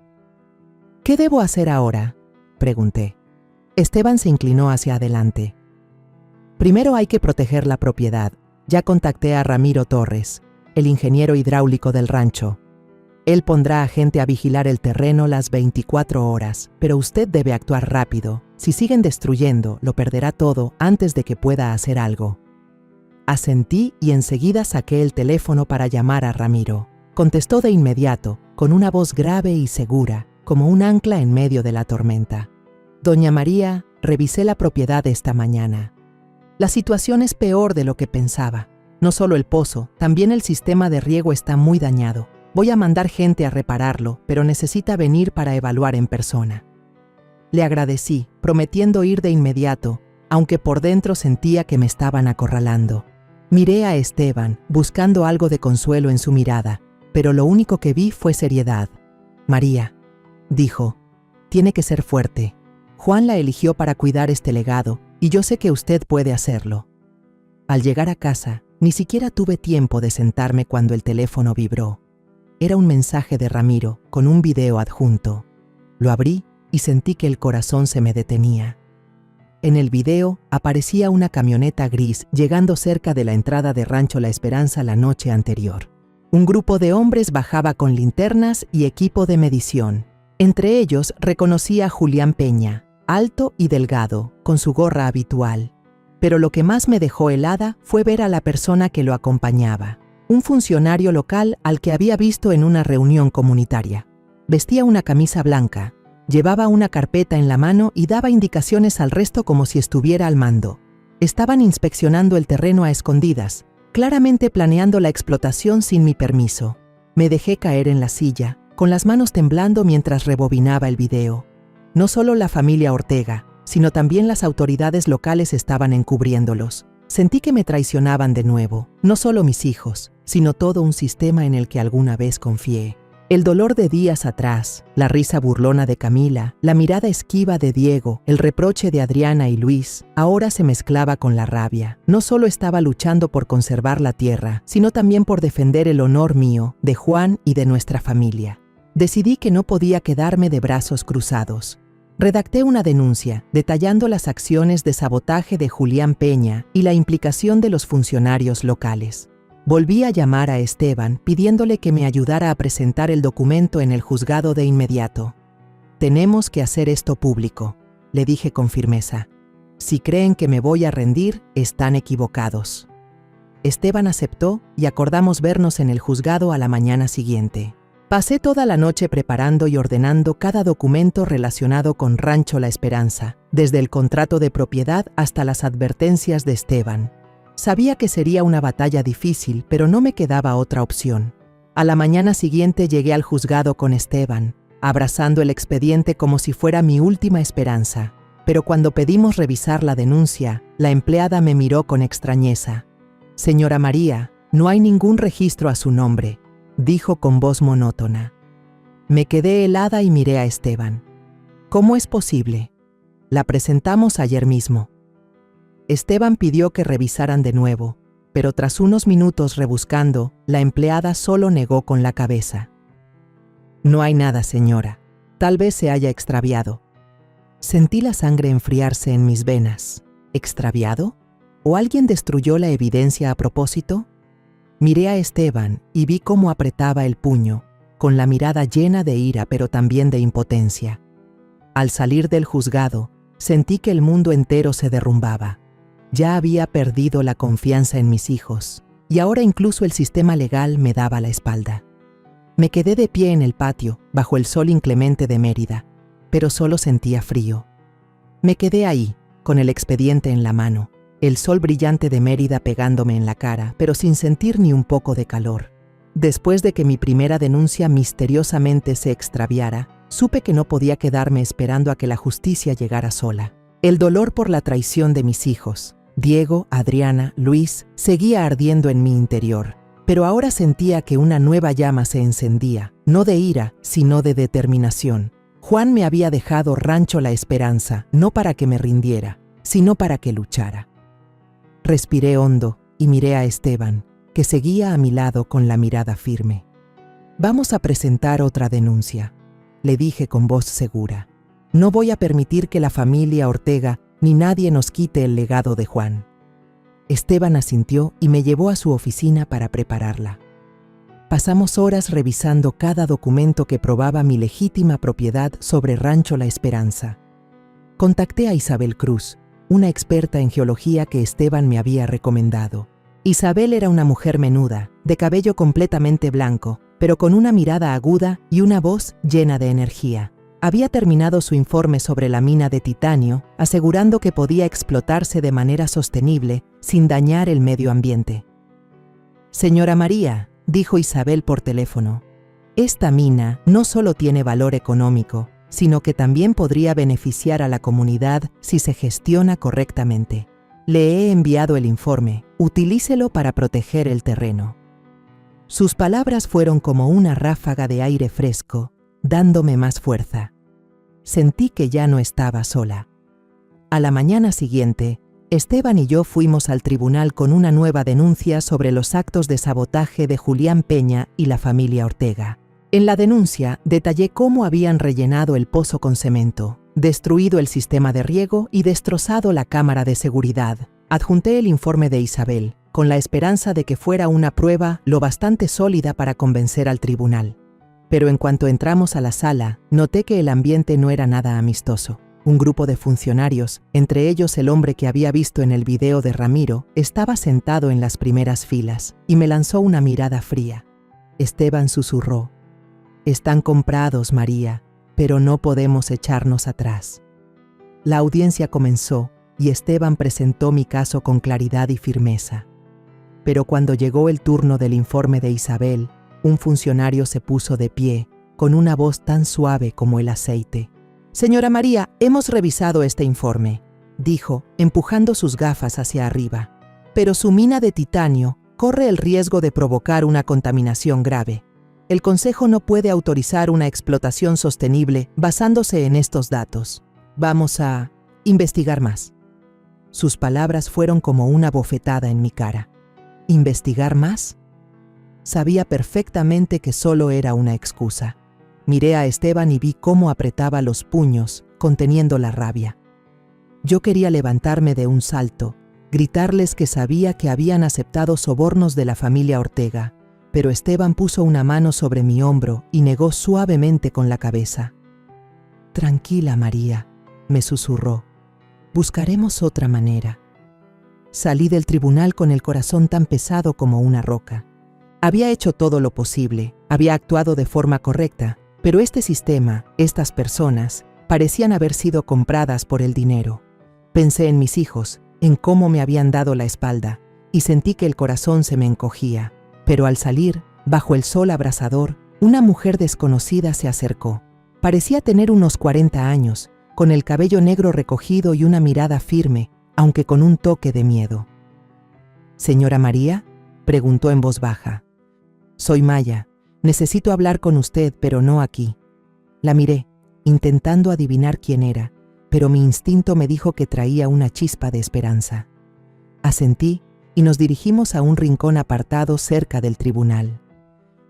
¿Qué debo hacer ahora?, pregunté. Esteban se inclinó hacia adelante. Primero hay que proteger la propiedad. Ya contacté a Ramiro Torres, el ingeniero hidráulico del rancho. Él pondrá a gente a vigilar el terreno las 24 horas, pero usted debe actuar rápido. Si siguen destruyendo, lo perderá todo antes de que pueda hacer algo. Asentí y enseguida saqué el teléfono para llamar a Ramiro. Contestó de inmediato, con una voz grave y segura, como un ancla en medio de la tormenta. Doña María, revisé la propiedad esta mañana. La situación es peor de lo que pensaba. No solo el pozo, también el sistema de riego está muy dañado. Voy a mandar gente a repararlo, pero necesita venir para evaluar en persona. Le agradecí, prometiendo ir de inmediato, aunque por dentro sentía que me estaban acorralando. Miré a Esteban, buscando algo de consuelo en su mirada, pero lo único que vi fue seriedad. María, dijo, tiene que ser fuerte. Juan la eligió para cuidar este legado, y yo sé que usted puede hacerlo. Al llegar a casa, ni siquiera tuve tiempo de sentarme cuando el teléfono vibró. Era un mensaje de Ramiro, con un video adjunto. Lo abrí y sentí que el corazón se me detenía. En el video aparecía una camioneta gris llegando cerca de la entrada de Rancho La Esperanza la noche anterior. Un grupo de hombres bajaba con linternas y equipo de medición. Entre ellos reconocí a Julián Peña, alto y delgado, con su gorra habitual. Pero lo que más me dejó helada fue ver a la persona que lo acompañaba, un funcionario local al que había visto en una reunión comunitaria. Vestía una camisa blanca, llevaba una carpeta en la mano y daba indicaciones al resto como si estuviera al mando. Estaban inspeccionando el terreno a escondidas, claramente planeando la explotación sin mi permiso. Me dejé caer en la silla, con las manos temblando mientras rebobinaba el video. No solo la familia Ortega, sino también las autoridades locales estaban encubriéndolos. Sentí que me traicionaban de nuevo, no solo mis hijos, sino todo un sistema en el que alguna vez confié. El dolor de días atrás, la risa burlona de Camila, la mirada esquiva de Diego, el reproche de Adriana y Luis, ahora se mezclaba con la rabia. No solo estaba luchando por conservar la tierra, sino también por defender el honor mío, de Juan y de nuestra familia. Decidí que no podía quedarme de brazos cruzados. Redacté una denuncia, detallando las acciones de sabotaje de Julián Peña y la implicación de los funcionarios locales. Volví a llamar a Esteban pidiéndole que me ayudara a presentar el documento en el juzgado de inmediato. Tenemos que hacer esto público, le dije con firmeza. Si creen que me voy a rendir, están equivocados. Esteban aceptó y acordamos vernos en el juzgado a la mañana siguiente. Pasé toda la noche preparando y ordenando cada documento relacionado con Rancho La Esperanza, desde el contrato de propiedad hasta las advertencias de Esteban. Sabía que sería una batalla difícil, pero no me quedaba otra opción. A la mañana siguiente llegué al juzgado con Esteban, abrazando el expediente como si fuera mi última esperanza. Pero cuando pedimos revisar la denuncia, la empleada me miró con extrañeza. «Señora María, no hay ningún registro a su nombre», dijo con voz monótona. Me quedé helada y miré a Esteban. «¿Cómo es posible? La presentamos ayer mismo». Esteban pidió que revisaran de nuevo, pero tras unos minutos rebuscando, la empleada solo negó con la cabeza. «No hay nada, señora. Tal vez se haya extraviado». Sentí la sangre enfriarse en mis venas. ¿Extraviado? ¿O alguien destruyó la evidencia a propósito? Miré a Esteban y vi cómo apretaba el puño, con la mirada llena de ira pero también de impotencia. Al salir del juzgado, sentí que el mundo entero se derrumbaba. Ya había perdido la confianza en mis hijos, y ahora incluso el sistema legal me daba la espalda. Me quedé de pie en el patio, bajo el sol inclemente de Mérida, pero solo sentía frío. Me quedé ahí, con el expediente en la mano, el sol brillante de Mérida pegándome en la cara, pero sin sentir ni un poco de calor. Después de que mi primera denuncia misteriosamente se extraviara, supe que no podía quedarme esperando a que la justicia llegara sola. El dolor por la traición de mis hijos, Diego, Adriana, Luis, seguía ardiendo en mi interior, pero ahora sentía que una nueva llama se encendía, no de ira, sino de determinación. Juan me había dejado Rancho La Esperanza, no para que me rindiera, sino para que luchara. Respiré hondo y miré a Esteban, que seguía a mi lado con la mirada firme. «Vamos a presentar otra denuncia», le dije con voz segura. «No voy a permitir que la familia Ortega ni nadie nos quite el legado de Juan». Esteban asintió y me llevó a su oficina para prepararla. Pasamos horas revisando cada documento que probaba mi legítima propiedad sobre Rancho La Esperanza. Contacté a Isabel Cruz, una experta en geología que Esteban me había recomendado. Isabel era una mujer menuda, de cabello completamente blanco, pero con una mirada aguda y una voz llena de energía. Había terminado su informe sobre la mina de titanio, asegurando que podía explotarse de manera sostenible sin dañar el medio ambiente. «Señora María», dijo Isabel por teléfono, «esta mina no solo tiene valor económico, sino que también podría beneficiar a la comunidad si se gestiona correctamente. Le he enviado el informe, utilícelo para proteger el terreno». Sus palabras fueron como una ráfaga de aire fresco, dándome más fuerza. Sentí que ya no estaba sola. A la mañana siguiente, Esteban y yo fuimos al tribunal con una nueva denuncia sobre los actos de sabotaje de Julián Peña y la familia Ortega. En la denuncia detallé cómo habían rellenado el pozo con cemento, destruido el sistema de riego y destrozado la cámara de seguridad. Adjunté el informe de Isabel, con la esperanza de que fuera una prueba lo bastante sólida para convencer al tribunal. Pero en cuanto entramos a la sala, noté que el ambiente no era nada amistoso. Un grupo de funcionarios, entre ellos el hombre que había visto en el video de Ramiro, estaba sentado en las primeras filas y me lanzó una mirada fría. Esteban susurró: «Están comprados, María, pero no podemos echarnos atrás». La audiencia comenzó y Esteban presentó mi caso con claridad y firmeza. Pero cuando llegó el turno del informe de Isabel, un funcionario se puso de pie, con una voz tan suave como el aceite. «Señora María, hemos revisado este informe», dijo, empujando sus gafas hacia arriba. «Pero su mina de titanio corre el riesgo de provocar una contaminación grave. El Consejo no puede autorizar una explotación sostenible basándose en estos datos. Vamos a investigar más». Sus palabras fueron como una bofetada en mi cara. ¿Investigar más? Sabía perfectamente que solo era una excusa. Miré a Esteban y vi cómo apretaba los puños, conteniendo la rabia. Yo quería levantarme de un salto, gritarles que sabía que habían aceptado sobornos de la familia Ortega, pero Esteban puso una mano sobre mi hombro y negó suavemente con la cabeza. «Tranquila, María», me susurró. «Buscaremos otra manera». Salí del tribunal con el corazón tan pesado como una roca. Había hecho todo lo posible, había actuado de forma correcta, pero este sistema, estas personas, parecían haber sido compradas por el dinero. Pensé en mis hijos, en cómo me habían dado la espalda, y sentí que el corazón se me encogía. Pero al salir, bajo el sol abrasador, una mujer desconocida se acercó. Parecía tener unos 40 años, con el cabello negro recogido y una mirada firme, aunque con un toque de miedo. «¿Señora María?», preguntó en voz baja. «Soy Maya. Necesito hablar con usted, pero no aquí». La miré, intentando adivinar quién era, pero mi instinto me dijo que traía una chispa de esperanza. Asentí y nos dirigimos a un rincón apartado cerca del tribunal.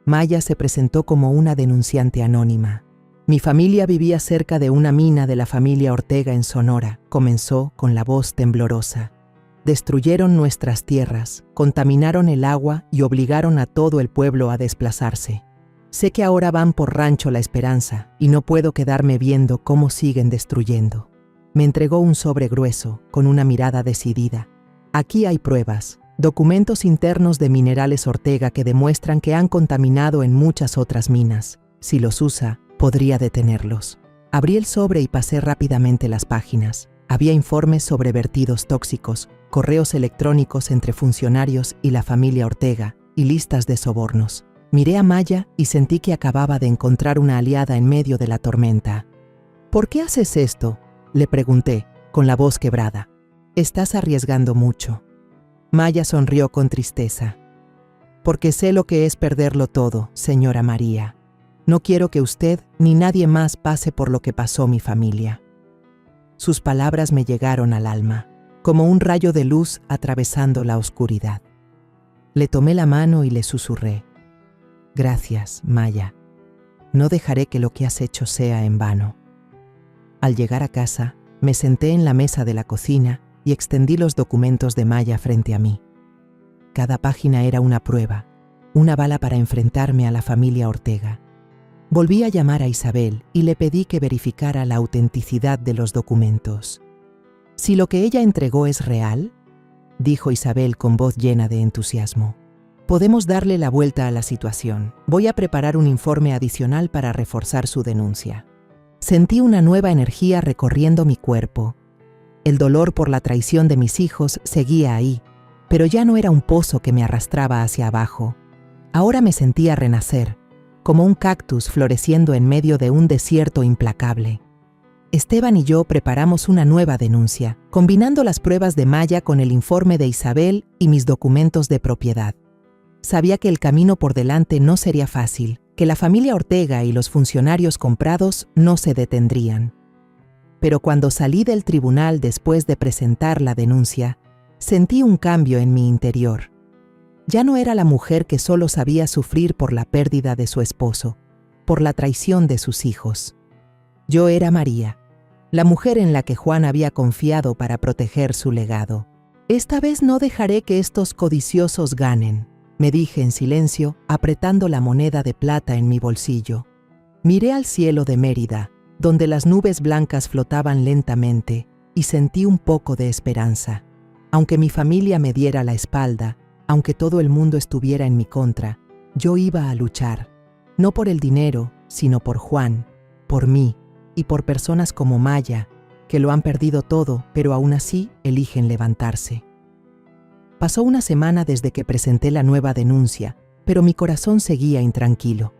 Maya se presentó como una denunciante anónima. «Mi familia vivía cerca de una mina de la familia Ortega en Sonora», comenzó con la voz temblorosa. «Destruyeron nuestras tierras, contaminaron el agua y obligaron a todo el pueblo a desplazarse. Sé que ahora van por Rancho La Esperanza y no puedo quedarme viendo cómo siguen destruyendo». Me entregó un sobre grueso, con una mirada decidida. «Aquí hay pruebas, documentos internos de Minerales Ortega que demuestran que han contaminado en muchas otras minas. Si los usa, podría detenerlos». Abrí el sobre y pasé rápidamente las páginas. Había informes sobre vertidos tóxicos, correos electrónicos entre funcionarios y la familia Ortega, y listas de sobornos. Miré a Maya y sentí que acababa de encontrar una aliada en medio de la tormenta. ¿Por qué haces esto?, le pregunté, con la voz quebrada. Estás arriesgando mucho. Maya sonrió con tristeza. Porque sé lo que es perderlo todo, señora María. No quiero que usted ni nadie más pase por lo que pasó mi familia. Sus palabras me llegaron al alma, como un rayo de luz atravesando la oscuridad. Le tomé la mano y le susurré. Gracias, Maya. No dejaré que lo que has hecho sea en vano. Al llegar a casa, me senté en la mesa de la cocina y extendí los documentos de Maya frente a mí. Cada página era una prueba, una bala para enfrentarme a la familia Ortega. Volví a llamar a Isabel y le pedí que verificara la autenticidad de los documentos. «Si lo que ella entregó es real», dijo Isabel con voz llena de entusiasmo, «podemos darle la vuelta a la situación. Voy a preparar un informe adicional para reforzar su denuncia». Sentí una nueva energía recorriendo mi cuerpo. El dolor por la traición de mis hijos seguía ahí, pero ya no era un pozo que me arrastraba hacia abajo. Ahora me sentía renacer, como un cactus floreciendo en medio de un desierto implacable. Esteban y yo preparamos una nueva denuncia, combinando las pruebas de Maya con el informe de Isabel y mis documentos de propiedad. Sabía que el camino por delante no sería fácil, que la familia Ortega y los funcionarios comprados no se detendrían. Pero cuando salí del tribunal después de presentar la denuncia, sentí un cambio en mi interior. Ya no era la mujer que solo sabía sufrir por la pérdida de su esposo, por la traición de sus hijos. Yo era María, la mujer en la que Juan había confiado para proteger su legado. Esta vez no dejaré que estos codiciosos ganen, me dije en silencio, apretando la moneda de plata en mi bolsillo. Miré al cielo de Mérida, donde las nubes blancas flotaban lentamente, y sentí un poco de esperanza. Aunque mi familia me diera la espalda, aunque todo el mundo estuviera en mi contra, yo iba a luchar, no por el dinero, sino por Juan, por mí y por personas como Maya, que lo han perdido todo, pero aún así eligen levantarse. Pasó una semana desde que presenté la nueva denuncia, pero mi corazón seguía intranquilo.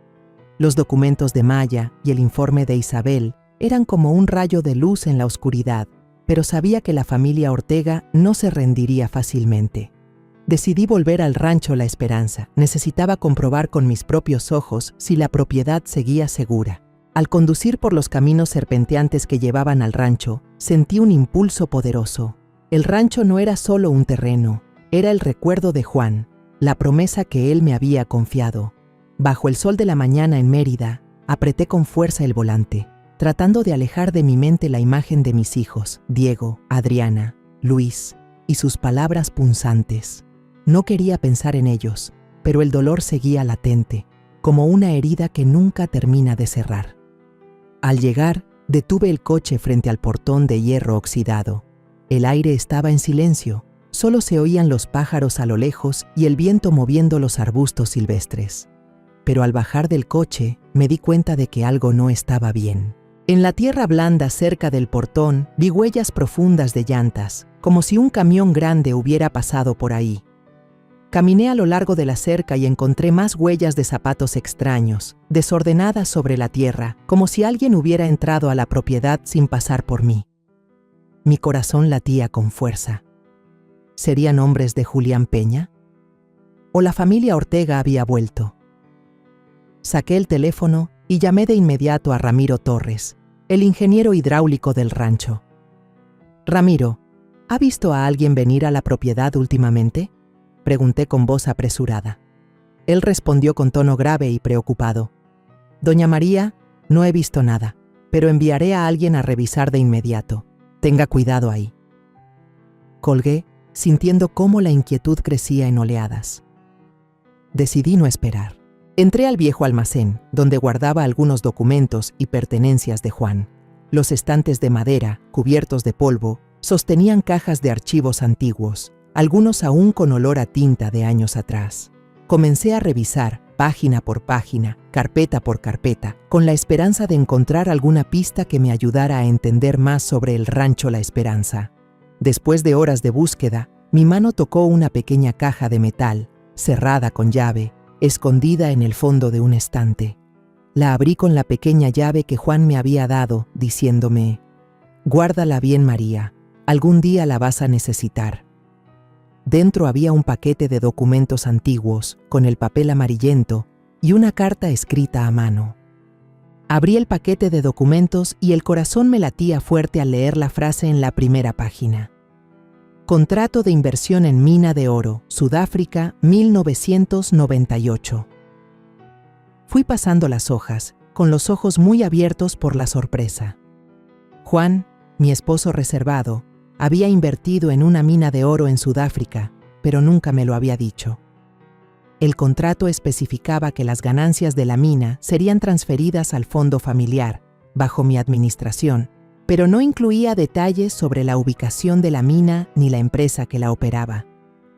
Los documentos de Maya y el informe de Isabel eran como un rayo de luz en la oscuridad, pero sabía que la familia Ortega no se rendiría fácilmente. Decidí volver al rancho La Esperanza. Necesitaba comprobar con mis propios ojos si la propiedad seguía segura. Al conducir por los caminos serpenteantes que llevaban al rancho, sentí un impulso poderoso. El rancho no era solo un terreno, era el recuerdo de Juan, la promesa que él me había confiado. Bajo el sol de la mañana en Mérida, apreté con fuerza el volante, tratando de alejar de mi mente la imagen de mis hijos, Diego, Adriana, Luis, y sus palabras punzantes. No quería pensar en ellos, pero el dolor seguía latente, como una herida que nunca termina de cerrar. Al llegar, detuve el coche frente al portón de hierro oxidado. El aire estaba en silencio, solo se oían los pájaros a lo lejos y el viento moviendo los arbustos silvestres. Pero al bajar del coche, me di cuenta de que algo no estaba bien. En la tierra blanda cerca del portón, vi huellas profundas de llantas, como si un camión grande hubiera pasado por ahí. Caminé a lo largo de la cerca y encontré más huellas de zapatos extraños, desordenadas sobre la tierra, como si alguien hubiera entrado a la propiedad sin pasar por mí. Mi corazón latía con fuerza. ¿Serían hombres de Julián Peña? ¿O la familia Ortega había vuelto? Saqué el teléfono y llamé de inmediato a Ramiro Torres, el ingeniero hidráulico del rancho. «Ramiro, ¿ha visto a alguien venir a la propiedad últimamente?», pregunté con voz apresurada. Él respondió con tono grave y preocupado. «Doña María, no he visto nada, pero enviaré a alguien a revisar de inmediato. Tenga cuidado ahí». Colgué, sintiendo cómo la inquietud crecía en oleadas. Decidí no esperar. Entré al viejo almacén, donde guardaba algunos documentos y pertenencias de Juan. Los estantes de madera, cubiertos de polvo, sostenían cajas de archivos antiguos, algunos aún con olor a tinta de años atrás. Comencé a revisar, página por página, carpeta por carpeta, con la esperanza de encontrar alguna pista que me ayudara a entender más sobre el rancho La Esperanza. Después de horas de búsqueda, mi mano tocó una pequeña caja de metal, cerrada con llave, escondida en el fondo de un estante. La abrí con la pequeña llave que Juan me había dado, diciéndome: «Guárdala bien, María, algún día la vas a necesitar». Dentro había un paquete de documentos antiguos, con el papel amarillento, y una carta escrita a mano. Abrí el paquete de documentos y el corazón me latía fuerte al leer la frase en la primera página. Contrato de inversión en mina de oro, Sudáfrica, 1998. Fui pasando las hojas, con los ojos muy abiertos por la sorpresa. Juan, mi esposo reservado, había invertido en una mina de oro en Sudáfrica, pero nunca me lo había dicho. El contrato especificaba que las ganancias de la mina serían transferidas al fondo familiar, bajo mi administración, pero no incluía detalles sobre la ubicación de la mina ni la empresa que la operaba.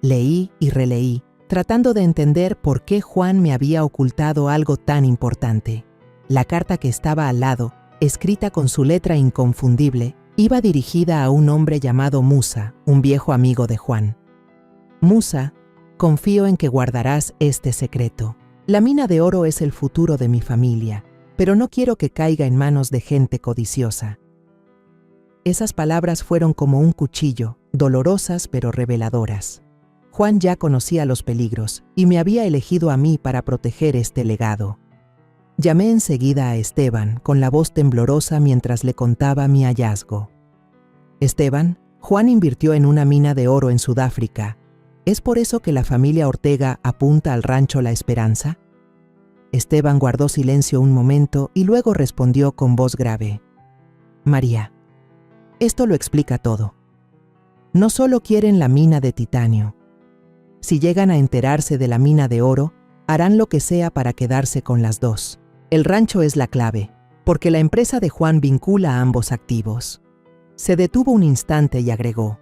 Leí y releí, tratando de entender por qué Juan me había ocultado algo tan importante. La carta que estaba al lado, escrita con su letra inconfundible, iba dirigida a un hombre llamado Musa, un viejo amigo de Juan. Musa, confío en que guardarás este secreto. La mina de oro es el futuro de mi familia, pero no quiero que caiga en manos de gente codiciosa. Esas palabras fueron como un cuchillo, dolorosas pero reveladoras. Juan ya conocía los peligros y me había elegido a mí para proteger este legado. Llamé enseguida a Esteban, con la voz temblorosa mientras le contaba mi hallazgo. «Esteban, Juan invirtió en una mina de oro en Sudáfrica. ¿Es por eso que la familia Ortega apunta al rancho La Esperanza?» Esteban guardó silencio un momento y luego respondió con voz grave: «María, esto lo explica todo. No solo quieren la mina de titanio. Si llegan a enterarse de la mina de oro, harán lo que sea para quedarse con las dos. El rancho es la clave, porque la empresa de Juan vincula a ambos activos». Se detuvo un instante y agregó: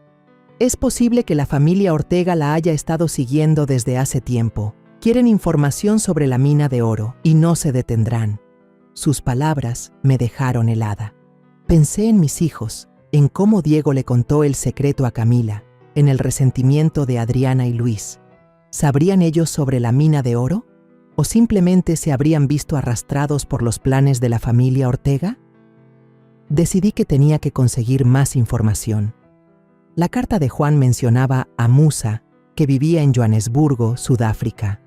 «Es posible que la familia Ortega la haya estado siguiendo desde hace tiempo. Quieren información sobre la mina de oro y no se detendrán». Sus palabras me dejaron helada. Pensé en mis hijos, en cómo Diego le contó el secreto a Camila, en el resentimiento de Adriana y Luis. ¿Sabrían ellos sobre la mina de oro? ¿O simplemente se habrían visto arrastrados por los planes de la familia Ortega? Decidí que tenía que conseguir más información. La carta de Juan mencionaba a Musa, que vivía en Johannesburgo, Sudáfrica.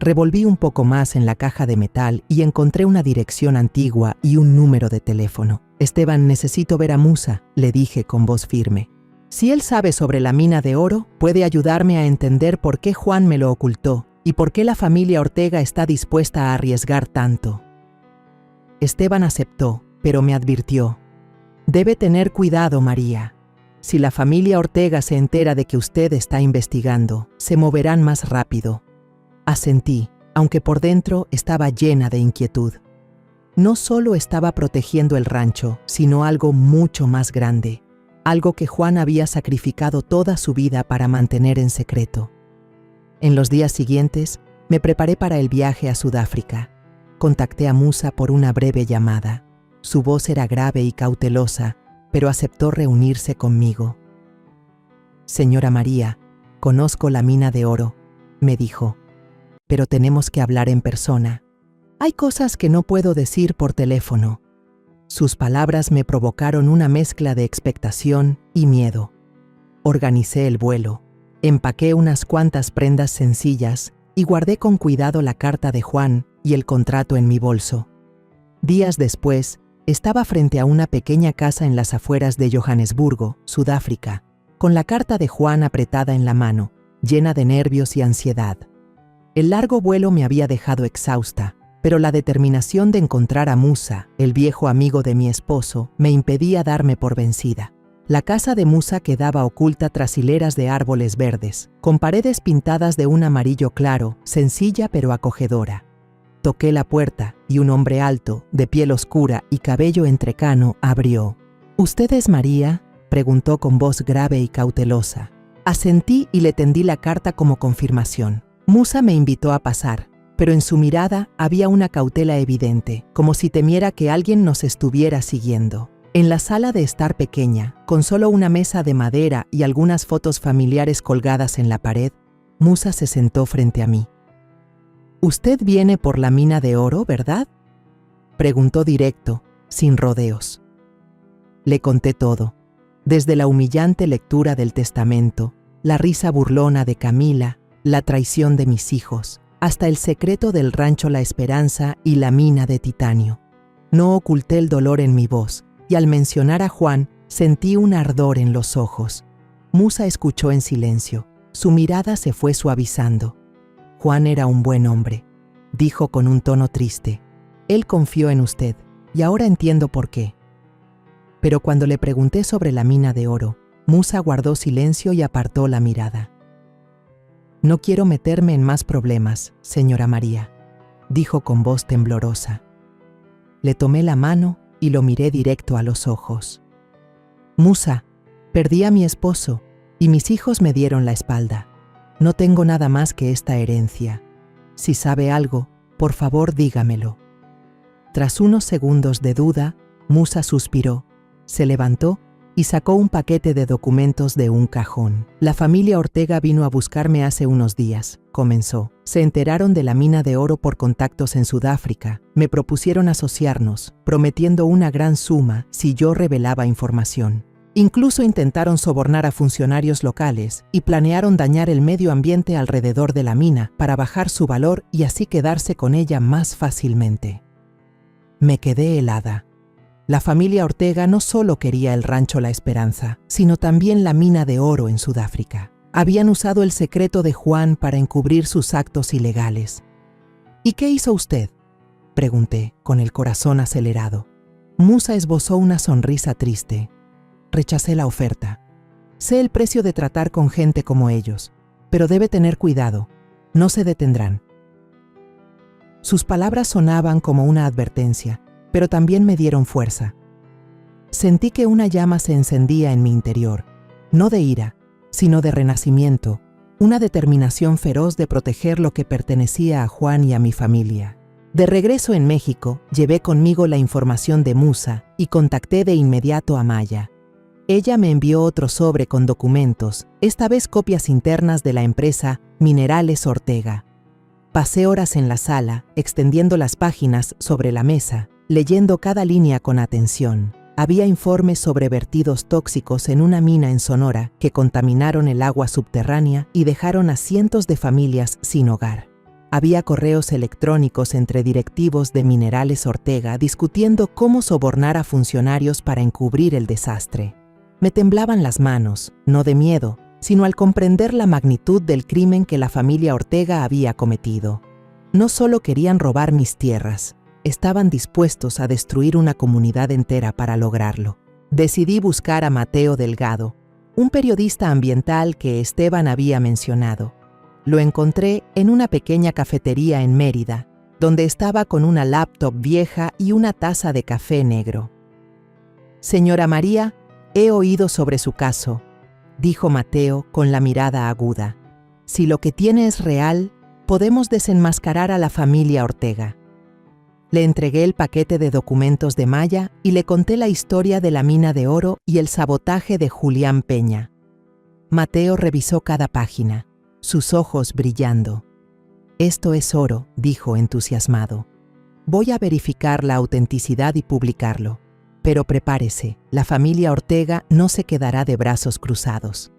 Revolví un poco más en la caja de metal y encontré una dirección antigua y un número de teléfono. «Esteban, necesito ver a Musa», le dije con voz firme. «Si él sabe sobre la mina de oro, puede ayudarme a entender por qué Juan me lo ocultó y por qué la familia Ortega está dispuesta a arriesgar tanto». Esteban aceptó, pero me advirtió: «Debe tener cuidado, María. Si la familia Ortega se entera de que usted está investigando, se moverán más rápido». Asentí, aunque por dentro estaba llena de inquietud. No solo estaba protegiendo el rancho, sino algo mucho más grande, algo que Juan había sacrificado toda su vida para mantener en secreto. En los días siguientes, me preparé para el viaje a Sudáfrica. Contacté a Musa por una breve llamada. Su voz era grave y cautelosa, pero aceptó reunirse conmigo. «Señora María, conozco la mina de oro», me dijo, «pero tenemos que hablar en persona. Hay cosas que no puedo decir por teléfono». Sus palabras me provocaron una mezcla de expectación y miedo. Organicé el vuelo, empaqué unas cuantas prendas sencillas y guardé con cuidado la carta de Juan y el contrato en mi bolso. Días después, estaba frente a una pequeña casa en las afueras de Johannesburgo, Sudáfrica, con la carta de Juan apretada en la mano, llena de nervios y ansiedad. El largo vuelo me había dejado exhausta, pero la determinación de encontrar a Musa, el viejo amigo de mi esposo, me impedía darme por vencida. La casa de Musa quedaba oculta tras hileras de árboles verdes, con paredes pintadas de un amarillo claro, sencilla pero acogedora. Toqué la puerta y un hombre alto, de piel oscura y cabello entrecano, abrió. «¿Usted es María?», preguntó con voz grave y cautelosa. Asentí y le tendí la carta como confirmación. Musa me invitó a pasar. pero en su mirada había una cautela evidente, como si temiera que alguien nos estuviera siguiendo. En la sala de estar pequeña, con solo una mesa de madera y algunas fotos familiares colgadas en la pared, Musa se sentó frente a mí. «Usted viene por la mina de oro, ¿verdad?», preguntó directo, sin rodeos. Le conté todo, desde la humillante lectura del testamento, la risa burlona de Camila, la traición de mis hijos, hasta el secreto del rancho La Esperanza y la mina de titanio. No oculté el dolor en mi voz, y al mencionar a Juan, sentí un ardor en los ojos. Musa escuchó en silencio. Su mirada se fue suavizando. Juan era un buen hombre, dijo con un tono triste. Él confió en usted, y ahora entiendo por qué. Pero cuando le pregunté sobre la mina de oro, Musa guardó silencio y apartó la mirada. «No quiero meterme en más problemas, señora María», dijo con voz temblorosa. Le tomé la mano y lo miré directo a los ojos. «Musa, perdí a mi esposo y mis hijos me dieron la espalda. No tengo nada más que esta herencia. Si sabe algo, por favor dígamelo». Tras unos segundos de duda, Musa suspiró, se levantó y sacó un paquete de documentos de un cajón. «La familia Ortega vino a buscarme hace unos días», comenzó. «Se enteraron de la mina de oro por contactos en Sudáfrica. Me propusieron asociarnos, prometiendo una gran suma si yo revelaba información. Incluso intentaron sobornar a funcionarios locales y planearon dañar el medio ambiente alrededor de la mina para bajar su valor y así quedarse con ella más fácilmente». Me quedé helada. La familia Ortega no solo quería el rancho La Esperanza, sino también la mina de oro en Sudáfrica. Habían usado el secreto de Juan para encubrir sus actos ilegales. «¿Y qué hizo usted?», pregunté, con el corazón acelerado. Musa esbozó una sonrisa triste. «Rechacé la oferta. Sé el precio de tratar con gente como ellos, pero debe tener cuidado. No se detendrán». Sus palabras sonaban como una advertencia, pero también me dieron fuerza. Sentí que una llama se encendía en mi interior, no de ira, sino de renacimiento, una determinación feroz de proteger lo que pertenecía a Juan y a mi familia. De regreso en México, llevé conmigo la información de Musa y contacté de inmediato a Maya. Ella me envió otro sobre con documentos, esta vez copias internas de la empresa Minerales Ortega. Pasé horas en la sala, extendiendo las páginas sobre la mesa, leyendo cada línea con atención. Había informes sobre vertidos tóxicos en una mina en Sonora que contaminaron el agua subterránea y dejaron a cientos de familias sin hogar. Había correos electrónicos entre directivos de Minerales Ortega discutiendo cómo sobornar a funcionarios para encubrir el desastre. Me temblaban las manos, no de miedo, sino al comprender la magnitud del crimen que la familia Ortega había cometido. No solo querían robar mis tierras, estaban dispuestos a destruir una comunidad entera para lograrlo. Decidí buscar a Mateo Delgado, un periodista ambiental que Esteban había mencionado. Lo encontré en una pequeña cafetería en Mérida, donde estaba con una laptop vieja y una taza de café negro. «Señora María, he oído sobre su caso», dijo Mateo con la mirada aguda. «Si lo que tiene es real, podemos desenmascarar a la familia Ortega». Le entregué el paquete de documentos de Maya y le conté la historia de la mina de oro y el sabotaje de Julián Peña. Mateo revisó cada página, sus ojos brillando. «Esto es oro», dijo entusiasmado. «Voy a verificar la autenticidad y publicarlo. Pero prepárese, la familia Ortega no se quedará de brazos cruzados».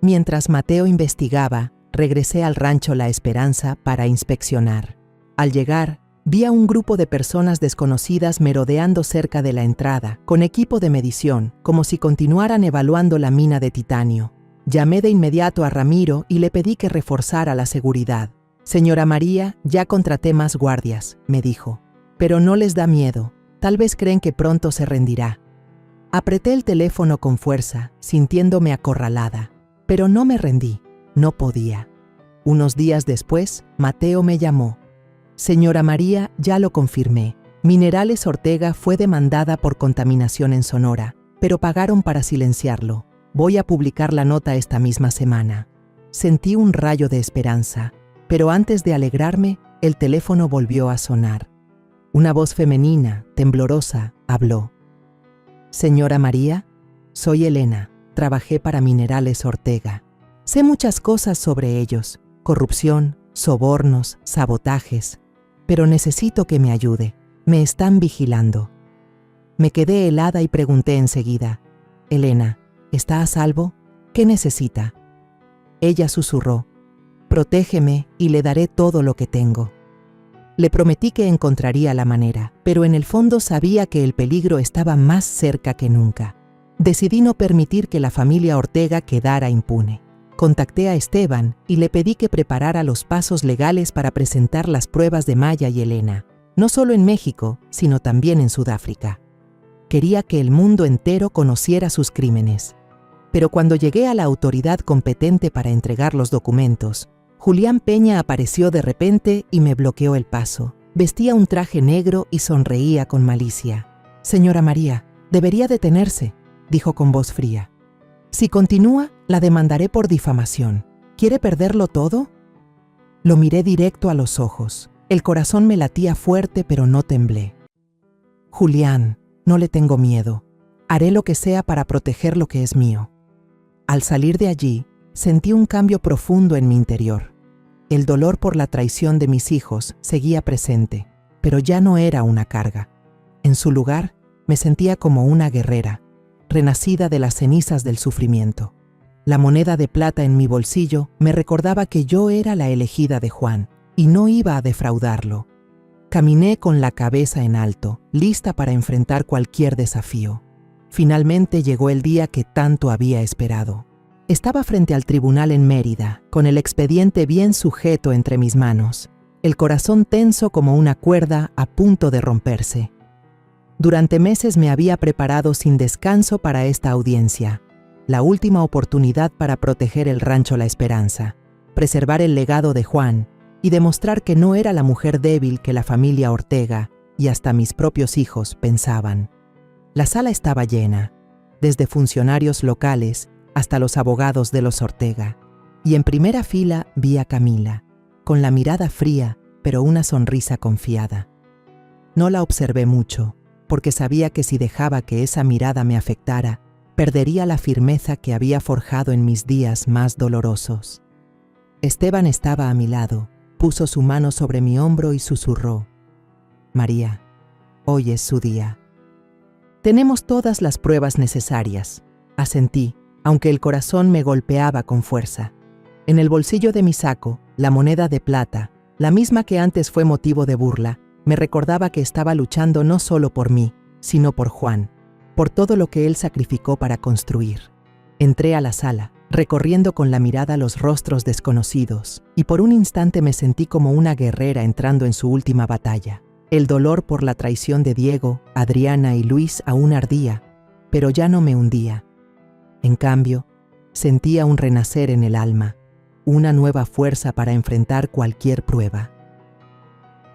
Mientras Mateo investigaba, regresé al rancho La Esperanza para inspeccionar. Al llegar, vi a un grupo de personas desconocidas merodeando cerca de la entrada, con equipo de medición, como si continuaran evaluando la mina de titanio. Llamé de inmediato a Ramiro y le pedí que reforzara la seguridad. «Señora María, ya contraté más guardias», me dijo. «Pero no les da miedo, tal vez creen que pronto se rendirá». Apreté el teléfono con fuerza, sintiéndome acorralada, pero no me rendí, no podía. Unos días después, Mateo me llamó. «Señora María, ya lo confirmé. Minerales Ortega fue demandada por contaminación en Sonora, pero pagaron para silenciarlo. Voy a publicar la nota esta misma semana». Sentí un rayo de esperanza, pero antes de alegrarme, El teléfono volvió a sonar. Una voz femenina, temblorosa, habló. «Señora María, soy Elena. Trabajé para Minerales Ortega. Sé muchas cosas sobre ellos, corrupción, sobornos, sabotajes, pero necesito que me ayude. Me están vigilando». Me quedé helada y pregunté enseguida, «Elena, ¿está a salvo? ¿Qué necesita?». Ella susurró, «Protégeme y le daré todo lo que tengo». Le prometí que encontraría la manera, pero en el fondo sabía que el peligro estaba más cerca que nunca. Decidí no permitir que la familia Ortega quedara impune. Contacté a Esteban y le pedí que preparara los pasos legales para presentar las pruebas de Maya y Elena, no solo en México, sino también en Sudáfrica. Quería que el mundo entero conociera sus crímenes. Pero cuando llegué a la autoridad competente para entregar los documentos, Julián Peña apareció de repente y me bloqueó el paso. Vestía un traje negro y sonreía con malicia. «Señora María, debería detenerse», dijo con voz fría. «Si continúa, la demandaré por difamación. ¿Quiere perderlo todo?». Lo miré directo a los ojos. El corazón me latía fuerte, pero no temblé. «Julián, no le tengo miedo. Haré lo que sea para proteger lo que es mío». Al salir de allí, sentí un cambio profundo en mi interior. El dolor por la traición de mis hijos seguía presente, pero ya no era una carga. En su lugar, me sentía como una guerrera, renacida de las cenizas del sufrimiento. La moneda de plata en mi bolsillo me recordaba que yo era la elegida de Juan, y no iba a defraudarlo. Caminé con la cabeza en alto, lista para enfrentar cualquier desafío. Finalmente llegó el día que tanto había esperado. Estaba frente al tribunal en Mérida, con el expediente bien sujeto entre mis manos, el corazón tenso como una cuerda a punto de romperse. Durante meses me había preparado sin descanso para esta audiencia, la última oportunidad para proteger el rancho La Esperanza, preservar el legado de Juan y demostrar que no era la mujer débil que la familia Ortega y hasta mis propios hijos pensaban. La sala estaba llena, desde funcionarios locales hasta los abogados de los Ortega, y en primera fila vi a Camila, con la mirada fría, pero una sonrisa confiada. No la observé mucho, porque sabía que si dejaba que esa mirada me afectara, perdería la firmeza que había forjado en mis días más dolorosos. Esteban estaba a mi lado, puso su mano sobre mi hombro y susurró, «María, hoy es su día». «Tenemos todas las pruebas necesarias», asentí, aunque el corazón me golpeaba con fuerza. En el bolsillo de mi saco, la moneda de plata, la misma que antes fue motivo de burla, me recordaba que estaba luchando no solo por mí, sino por Juan, por todo lo que él sacrificó para construir. Entré a la sala, recorriendo con la mirada los rostros desconocidos, y por un instante me sentí como una guerrera entrando en su última batalla. El dolor por la traición de Diego, Adriana y Luis aún ardía, pero ya no me hundía. En cambio, sentía un renacer en el alma, una nueva fuerza para enfrentar cualquier prueba.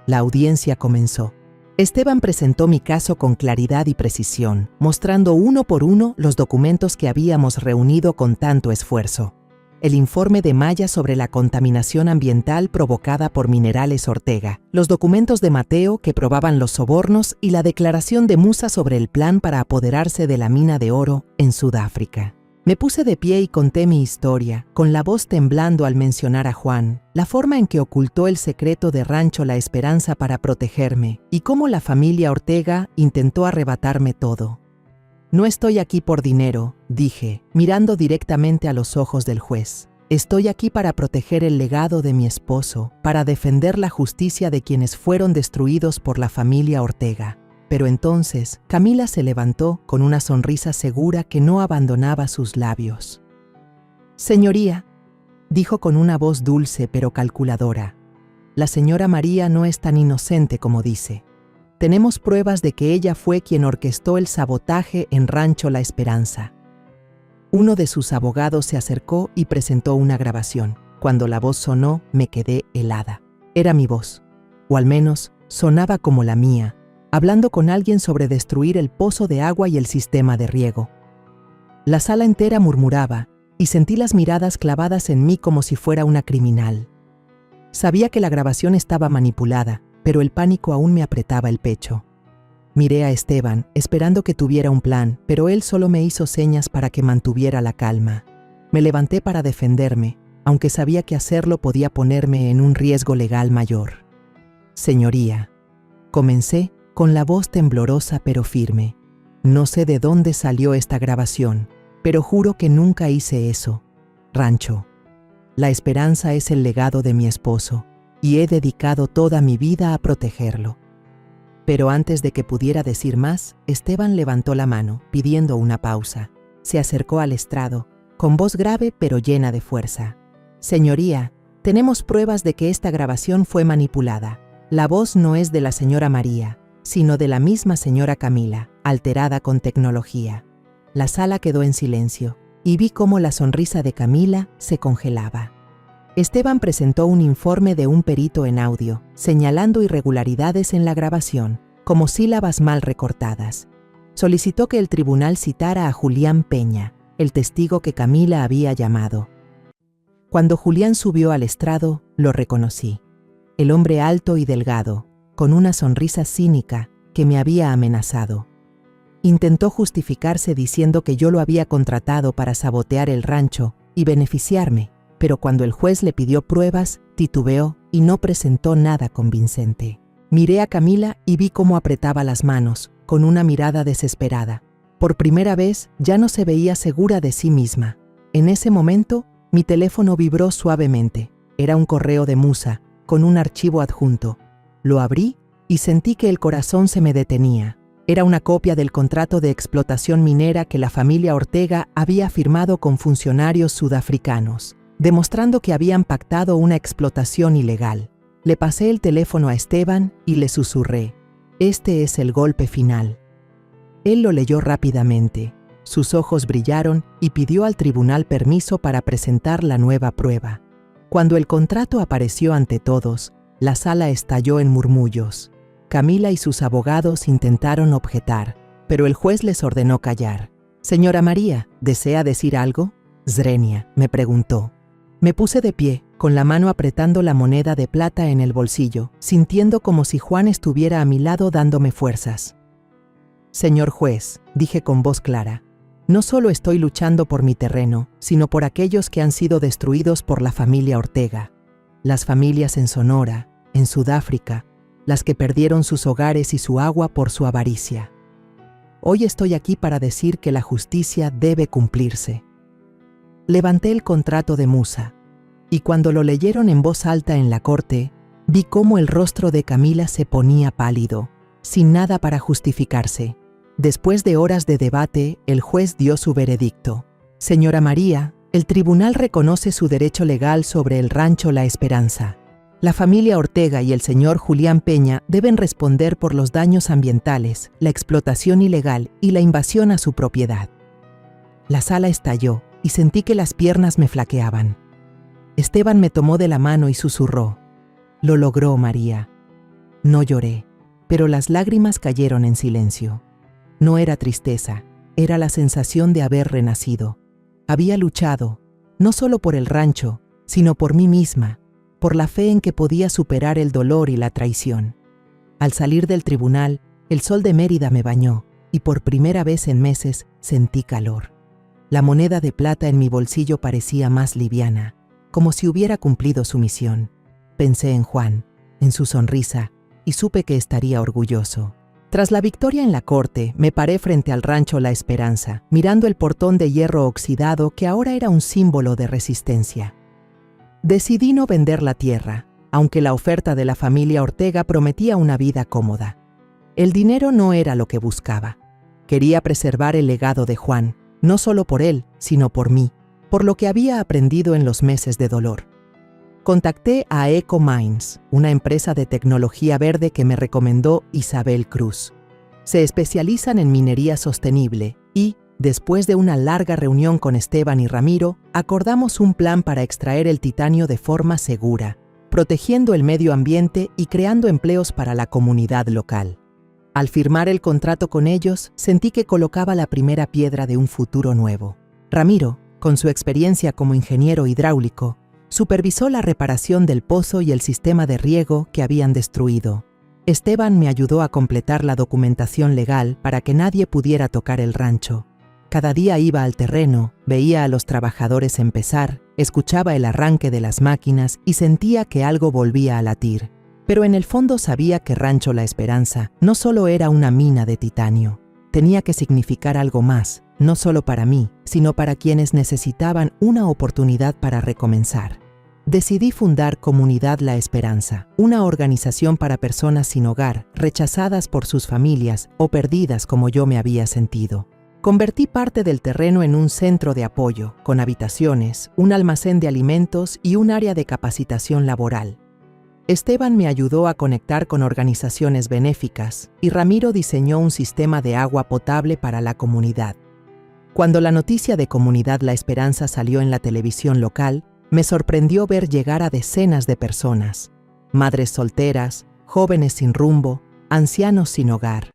La audiencia comenzó. Esteban presentó mi caso con claridad y precisión, mostrando uno por uno los documentos que habíamos reunido con tanto esfuerzo. El informe de Maya sobre la contaminación ambiental provocada por Minerales Ortega, los documentos de Mateo que probaban los sobornos y la declaración de Musa sobre el plan para apoderarse de la mina de oro en Sudáfrica. Me puse de pie y conté mi historia, con la voz temblando al mencionar a Juan, la forma en que ocultó el secreto de Rancho La Esperanza para protegerme y cómo la familia Ortega intentó arrebatarme todo. «No estoy aquí por dinero», dije, mirando directamente a los ojos del juez. «Estoy aquí para proteger el legado de mi esposo, para defender la justicia de quienes fueron destruidos por la familia Ortega». Pero entonces Camila se levantó con una sonrisa segura que no abandonaba sus labios. «Señoría», dijo con una voz dulce pero calculadora, «la señora María no es tan inocente como dice. Tenemos pruebas de que ella fue quien orquestó el sabotaje en Rancho La Esperanza». Uno de sus abogados se acercó y presentó una grabación. Cuando la voz sonó, me quedé helada. Era mi voz, o al menos sonaba como la mía, hablando con alguien sobre destruir el pozo de agua y el sistema de riego. La sala entera murmuraba, y sentí las miradas clavadas en mí como si fuera una criminal. Sabía que la grabación estaba manipulada, pero el pánico aún me apretaba el pecho. Miré a Esteban, esperando que tuviera un plan, pero él solo me hizo señas para que mantuviera la calma. Me levanté para defenderme, aunque sabía que hacerlo podía ponerme en un riesgo legal mayor. Señoría, comencé con la voz temblorosa pero firme. No sé de dónde salió esta grabación, pero juro que nunca hice eso. Rancho. La esperanza es el legado de mi esposo, y he dedicado toda mi vida a protegerlo. Pero antes de que pudiera decir más, Esteban levantó la mano, pidiendo una pausa. Se acercó al estrado, con voz grave pero llena de fuerza. Señoría, tenemos pruebas de que esta grabación fue manipulada. La voz no es de la señora María, sino de la misma señora Camila, alterada con tecnología. La sala quedó en silencio, y vi cómo la sonrisa de Camila se congelaba. Esteban presentó un informe de un perito en audio, señalando irregularidades en la grabación, como sílabas mal recortadas. Solicitó que el tribunal citara a Julián Peña, el testigo que Camila había llamado. Cuando Julián subió al estrado, lo reconocí. El hombre alto y delgado, con una sonrisa cínica que me había amenazado. Intentó justificarse diciendo que yo lo había contratado para sabotear el rancho y beneficiarme, pero cuando el juez le pidió pruebas, titubeó y no presentó nada convincente. Miré a Camila y vi cómo apretaba las manos, con una mirada desesperada. Por primera vez, ya no se veía segura de sí misma. En ese momento, mi teléfono vibró suavemente. Era un correo de Musa, con un archivo adjunto. Lo abrí y sentí que el corazón se me detenía. Era una copia del contrato de explotación minera que la familia Ortega había firmado con funcionarios sudafricanos, demostrando que habían pactado una explotación ilegal. Le pasé el teléfono a Esteban y le susurré: «Este es el golpe final». Él lo leyó rápidamente. Sus ojos brillaron y pidió al tribunal permiso para presentar la nueva prueba. Cuando el contrato apareció ante todos, la sala estalló en murmullos. Camila y sus abogados intentaron objetar, pero el juez les ordenó callar. «Señora María, ¿desea decir algo?», Zrenia me preguntó. Me puse de pie, con la mano apretando la moneda de plata en el bolsillo, sintiendo como si Juan estuviera a mi lado dándome fuerzas. «Señor juez», dije con voz clara, «no solo estoy luchando por mi terreno, sino por aquellos que han sido destruidos por la familia Ortega. Las familias en Sonora, en Sudáfrica, las que perdieron sus hogares y su agua por su avaricia. Hoy estoy aquí para decir que la justicia debe cumplirse». Levanté el contrato de Musa, y cuando lo leyeron en voz alta en la corte, vi cómo el rostro de Camila se ponía pálido, sin nada para justificarse. Después de horas de debate, el juez dio su veredicto. «Señora María, el tribunal reconoce su derecho legal sobre el rancho La Esperanza. La familia Ortega y el señor Julián Peña deben responder por los daños ambientales, la explotación ilegal y la invasión a su propiedad». La sala estalló y sentí que las piernas me flaqueaban. Esteban me tomó de la mano y susurró: «Lo logró, María». No lloré, pero las lágrimas cayeron en silencio. No era tristeza, era la sensación de haber renacido. Había luchado, no solo por el rancho, sino por mí misma, por la fe en que podía superar el dolor y la traición. Al salir del tribunal, el sol de Mérida me bañó y por primera vez en meses sentí calor. La moneda de plata en mi bolsillo parecía más liviana, como si hubiera cumplido su misión. Pensé en Juan, en su sonrisa, y supe que estaría orgulloso. Tras la victoria en la corte, me paré frente al rancho La Esperanza, mirando el portón de hierro oxidado que ahora era un símbolo de resistencia. Decidí no vender la tierra, aunque la oferta de la familia Ortega prometía una vida cómoda. El dinero no era lo que buscaba. Quería preservar el legado de Juan, no solo por él, sino por mí, por lo que había aprendido en los meses de dolor. Contacté a EcoMines, una empresa de tecnología verde que me recomendó Isabel Cruz. Se especializan en minería sostenible y, después de una larga reunión con Esteban y Ramiro, acordamos un plan para extraer el titanio de forma segura, protegiendo el medio ambiente y creando empleos para la comunidad local. Al firmar el contrato con ellos, sentí que colocaba la primera piedra de un futuro nuevo. Ramiro, con su experiencia como ingeniero hidráulico, Supervisó la reparación del pozo y el sistema de riego que habían destruido. Esteban me ayudó a completar la documentación legal para que nadie pudiera tocar el rancho. Cada día iba al terreno, veía a los trabajadores empezar, escuchaba el arranque de las máquinas y sentía que algo volvía a latir. Pero en el fondo sabía que Rancho La Esperanza no solo era una mina de titanio. Tenía que significar algo más, no solo para mí, sino para quienes necesitaban una oportunidad para recomenzar. Decidí fundar Comunidad La Esperanza, una organización para personas sin hogar, rechazadas por sus familias o perdidas como yo me había sentido. Convertí parte del terreno en un centro de apoyo, con habitaciones, un almacén de alimentos y un área de capacitación laboral. Esteban me ayudó a conectar con organizaciones benéficas y Ramiro diseñó un sistema de agua potable para la comunidad. Cuando la noticia de Comunidad La Esperanza salió en la televisión local, me sorprendió ver llegar a decenas de personas, madres solteras, jóvenes sin rumbo, ancianos sin hogar.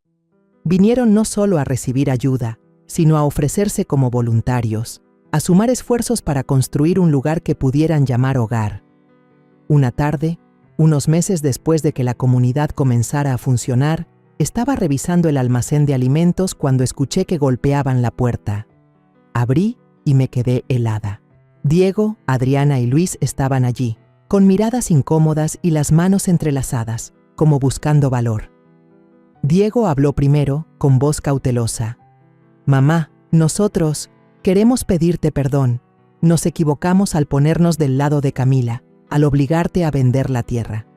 Vinieron no solo a recibir ayuda, sino a ofrecerse como voluntarios, a sumar esfuerzos para construir un lugar que pudieran llamar hogar. Una tarde, unos meses después de que la comunidad comenzara a funcionar, estaba revisando el almacén de alimentos cuando escuché que golpeaban la puerta. Abrí y me quedé helada. Diego, Adriana y Luis estaban allí, con miradas incómodas y las manos entrelazadas, como buscando valor. Diego habló primero, con voz cautelosa. «Mamá, nosotros queremos pedirte perdón. Nos equivocamos al ponernos del lado de Camila, al obligarte a vender la tierra».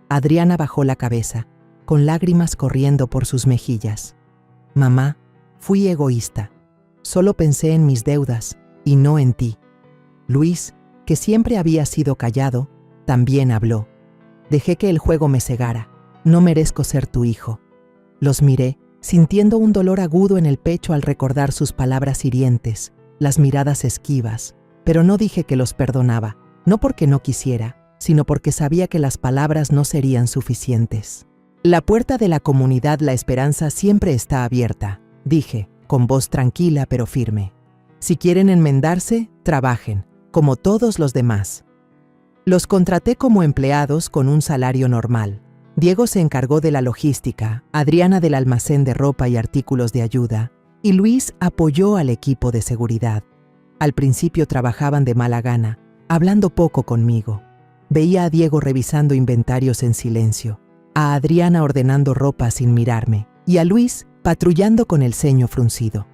Adriana bajó la cabeza, con lágrimas corriendo por sus mejillas. «Mamá, fui egoísta. Solo pensé en mis deudas y no en ti». Luis, que siempre había sido callado, también habló. «Dejé que el juego me cegara. No merezco ser tu hijo». Los miré, sintiendo un dolor agudo en el pecho al recordar sus palabras hirientes, las miradas esquivas, pero no dije que los perdonaba, no porque no quisiera, sino porque sabía que las palabras no serían suficientes. «La puerta de la comunidad La Esperanza siempre está abierta», dije, con voz tranquila pero firme. «Si quieren enmendarse, trabajen, como todos los demás». Los contraté como empleados con un salario normal. Diego se encargó de la logística, Adriana del almacén de ropa y artículos de ayuda, y Luis apoyó al equipo de seguridad. Al principio trabajaban de mala gana, hablando poco conmigo. Veía a Diego revisando inventarios en silencio, a Adriana ordenando ropa sin mirarme, y a Luis patrullando con el ceño fruncido.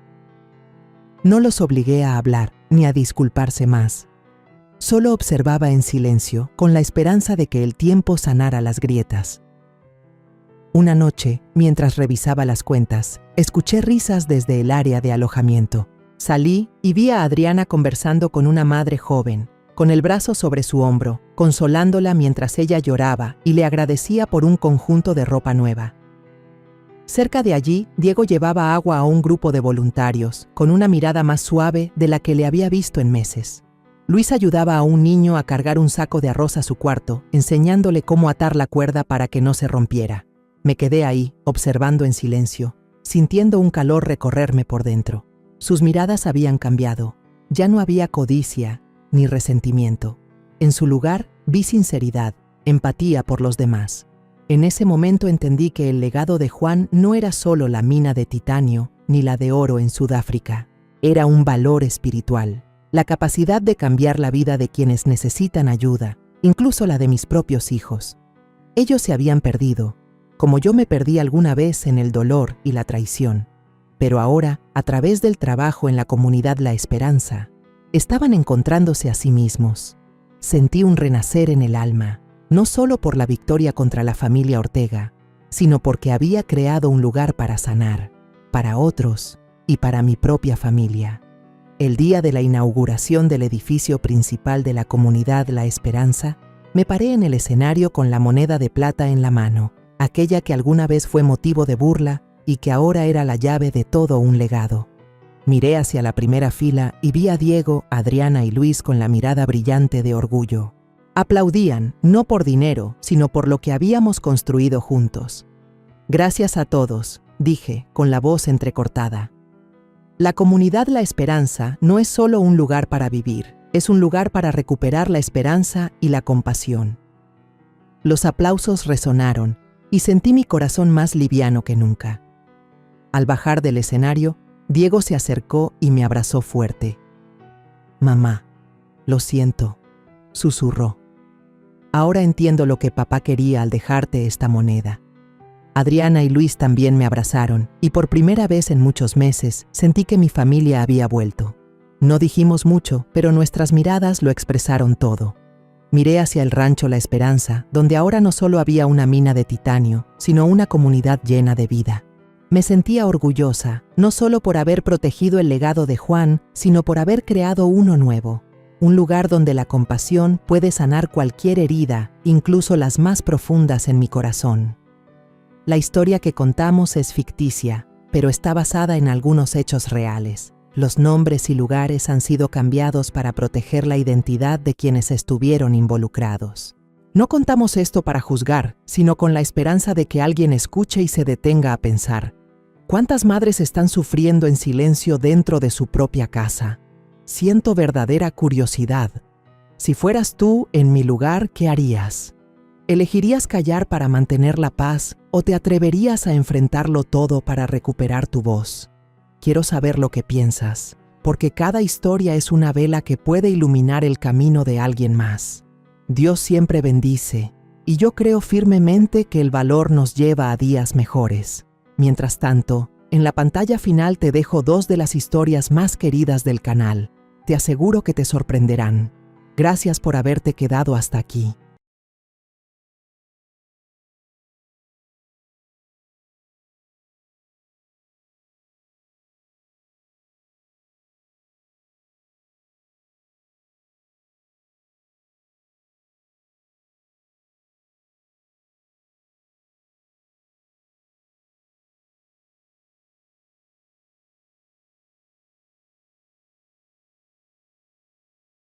No los obligué a hablar ni a disculparse más. Solo observaba en silencio, con la esperanza de que el tiempo sanara las grietas. Una noche, mientras revisaba las cuentas, escuché risas desde el área de alojamiento. Salí y vi a Adriana conversando con una madre joven, con el brazo sobre su hombro, consolándola mientras ella lloraba y le agradecía por un conjunto de ropa nueva. Cerca de allí, Diego llevaba agua a un grupo de voluntarios, con una mirada más suave de la que le había visto en meses. Luis ayudaba a un niño a cargar un saco de arroz a su cuarto, enseñándole cómo atar la cuerda para que no se rompiera. Me quedé ahí, observando en silencio, sintiendo un calor recorrerme por dentro. Sus miradas habían cambiado. Ya no había codicia ni resentimiento. En su lugar, vi sinceridad, empatía por los demás. En ese momento entendí que el legado de Juan no era solo la mina de titanio ni la de oro en Sudáfrica. Era un valor espiritual, la capacidad de cambiar la vida de quienes necesitan ayuda, incluso la de mis propios hijos. Ellos se habían perdido, como yo me perdí alguna vez en el dolor y la traición. Pero ahora, a través del trabajo en la comunidad La Esperanza, estaban encontrándose a sí mismos. Sentí un renacer en el alma, no solo por la victoria contra la familia Ortega, sino porque había creado un lugar para sanar, para otros y para mi propia familia. El día de la inauguración del edificio principal de la comunidad La Esperanza, me paré en el escenario con la moneda de plata en la mano, aquella que alguna vez fue motivo de burla y que ahora era la llave de todo un legado. Miré hacia la primera fila y vi a Diego, Adriana y Luis con la mirada brillante de orgullo. Aplaudían, no por dinero, sino por lo que habíamos construido juntos. «Gracias a todos», dije, con la voz entrecortada. La comunidad La Esperanza no es solo un lugar para vivir, Es un lugar para recuperar la esperanza y la compasión. Los aplausos resonaron y sentí mi corazón más liviano que nunca. Al bajar del escenario, Diego se acercó y me abrazó fuerte. «Mamá, lo siento», susurró. «Ahora entiendo lo que papá quería al dejarte esta moneda». Adriana y Luis también me abrazaron y por primera vez en muchos meses sentí que mi familia había vuelto. No dijimos mucho, pero nuestras miradas lo expresaron todo. Miré hacia el rancho La Esperanza, donde ahora no solo había una mina de titanio, sino una comunidad llena de vida. Me sentía orgullosa, no solo por haber protegido el legado de Juan, sino por haber creado uno nuevo. Un lugar donde la compasión puede sanar cualquier herida, incluso las más profundas en mi corazón. La historia que contamos es ficticia, pero está basada en algunos hechos reales. Los nombres y lugares han sido cambiados para proteger la identidad de quienes estuvieron involucrados. No contamos esto para juzgar, sino con la esperanza de que alguien escuche y se detenga a pensar. ¿Cuántas madres están sufriendo en silencio dentro de su propia casa? Siento verdadera curiosidad. Si fueras tú en mi lugar, ¿qué harías? ¿Elegirías callar para mantener la paz o te atreverías a enfrentarlo todo para recuperar tu voz? Quiero saber lo que piensas, porque cada historia es una vela que puede iluminar el camino de alguien más. Dios siempre bendice, y yo creo firmemente que el valor nos lleva a días mejores. Mientras tanto, en la pantalla final te dejo 2 de las historias más queridas del canal. Te aseguro que te sorprenderán. Gracias por haberte quedado hasta aquí.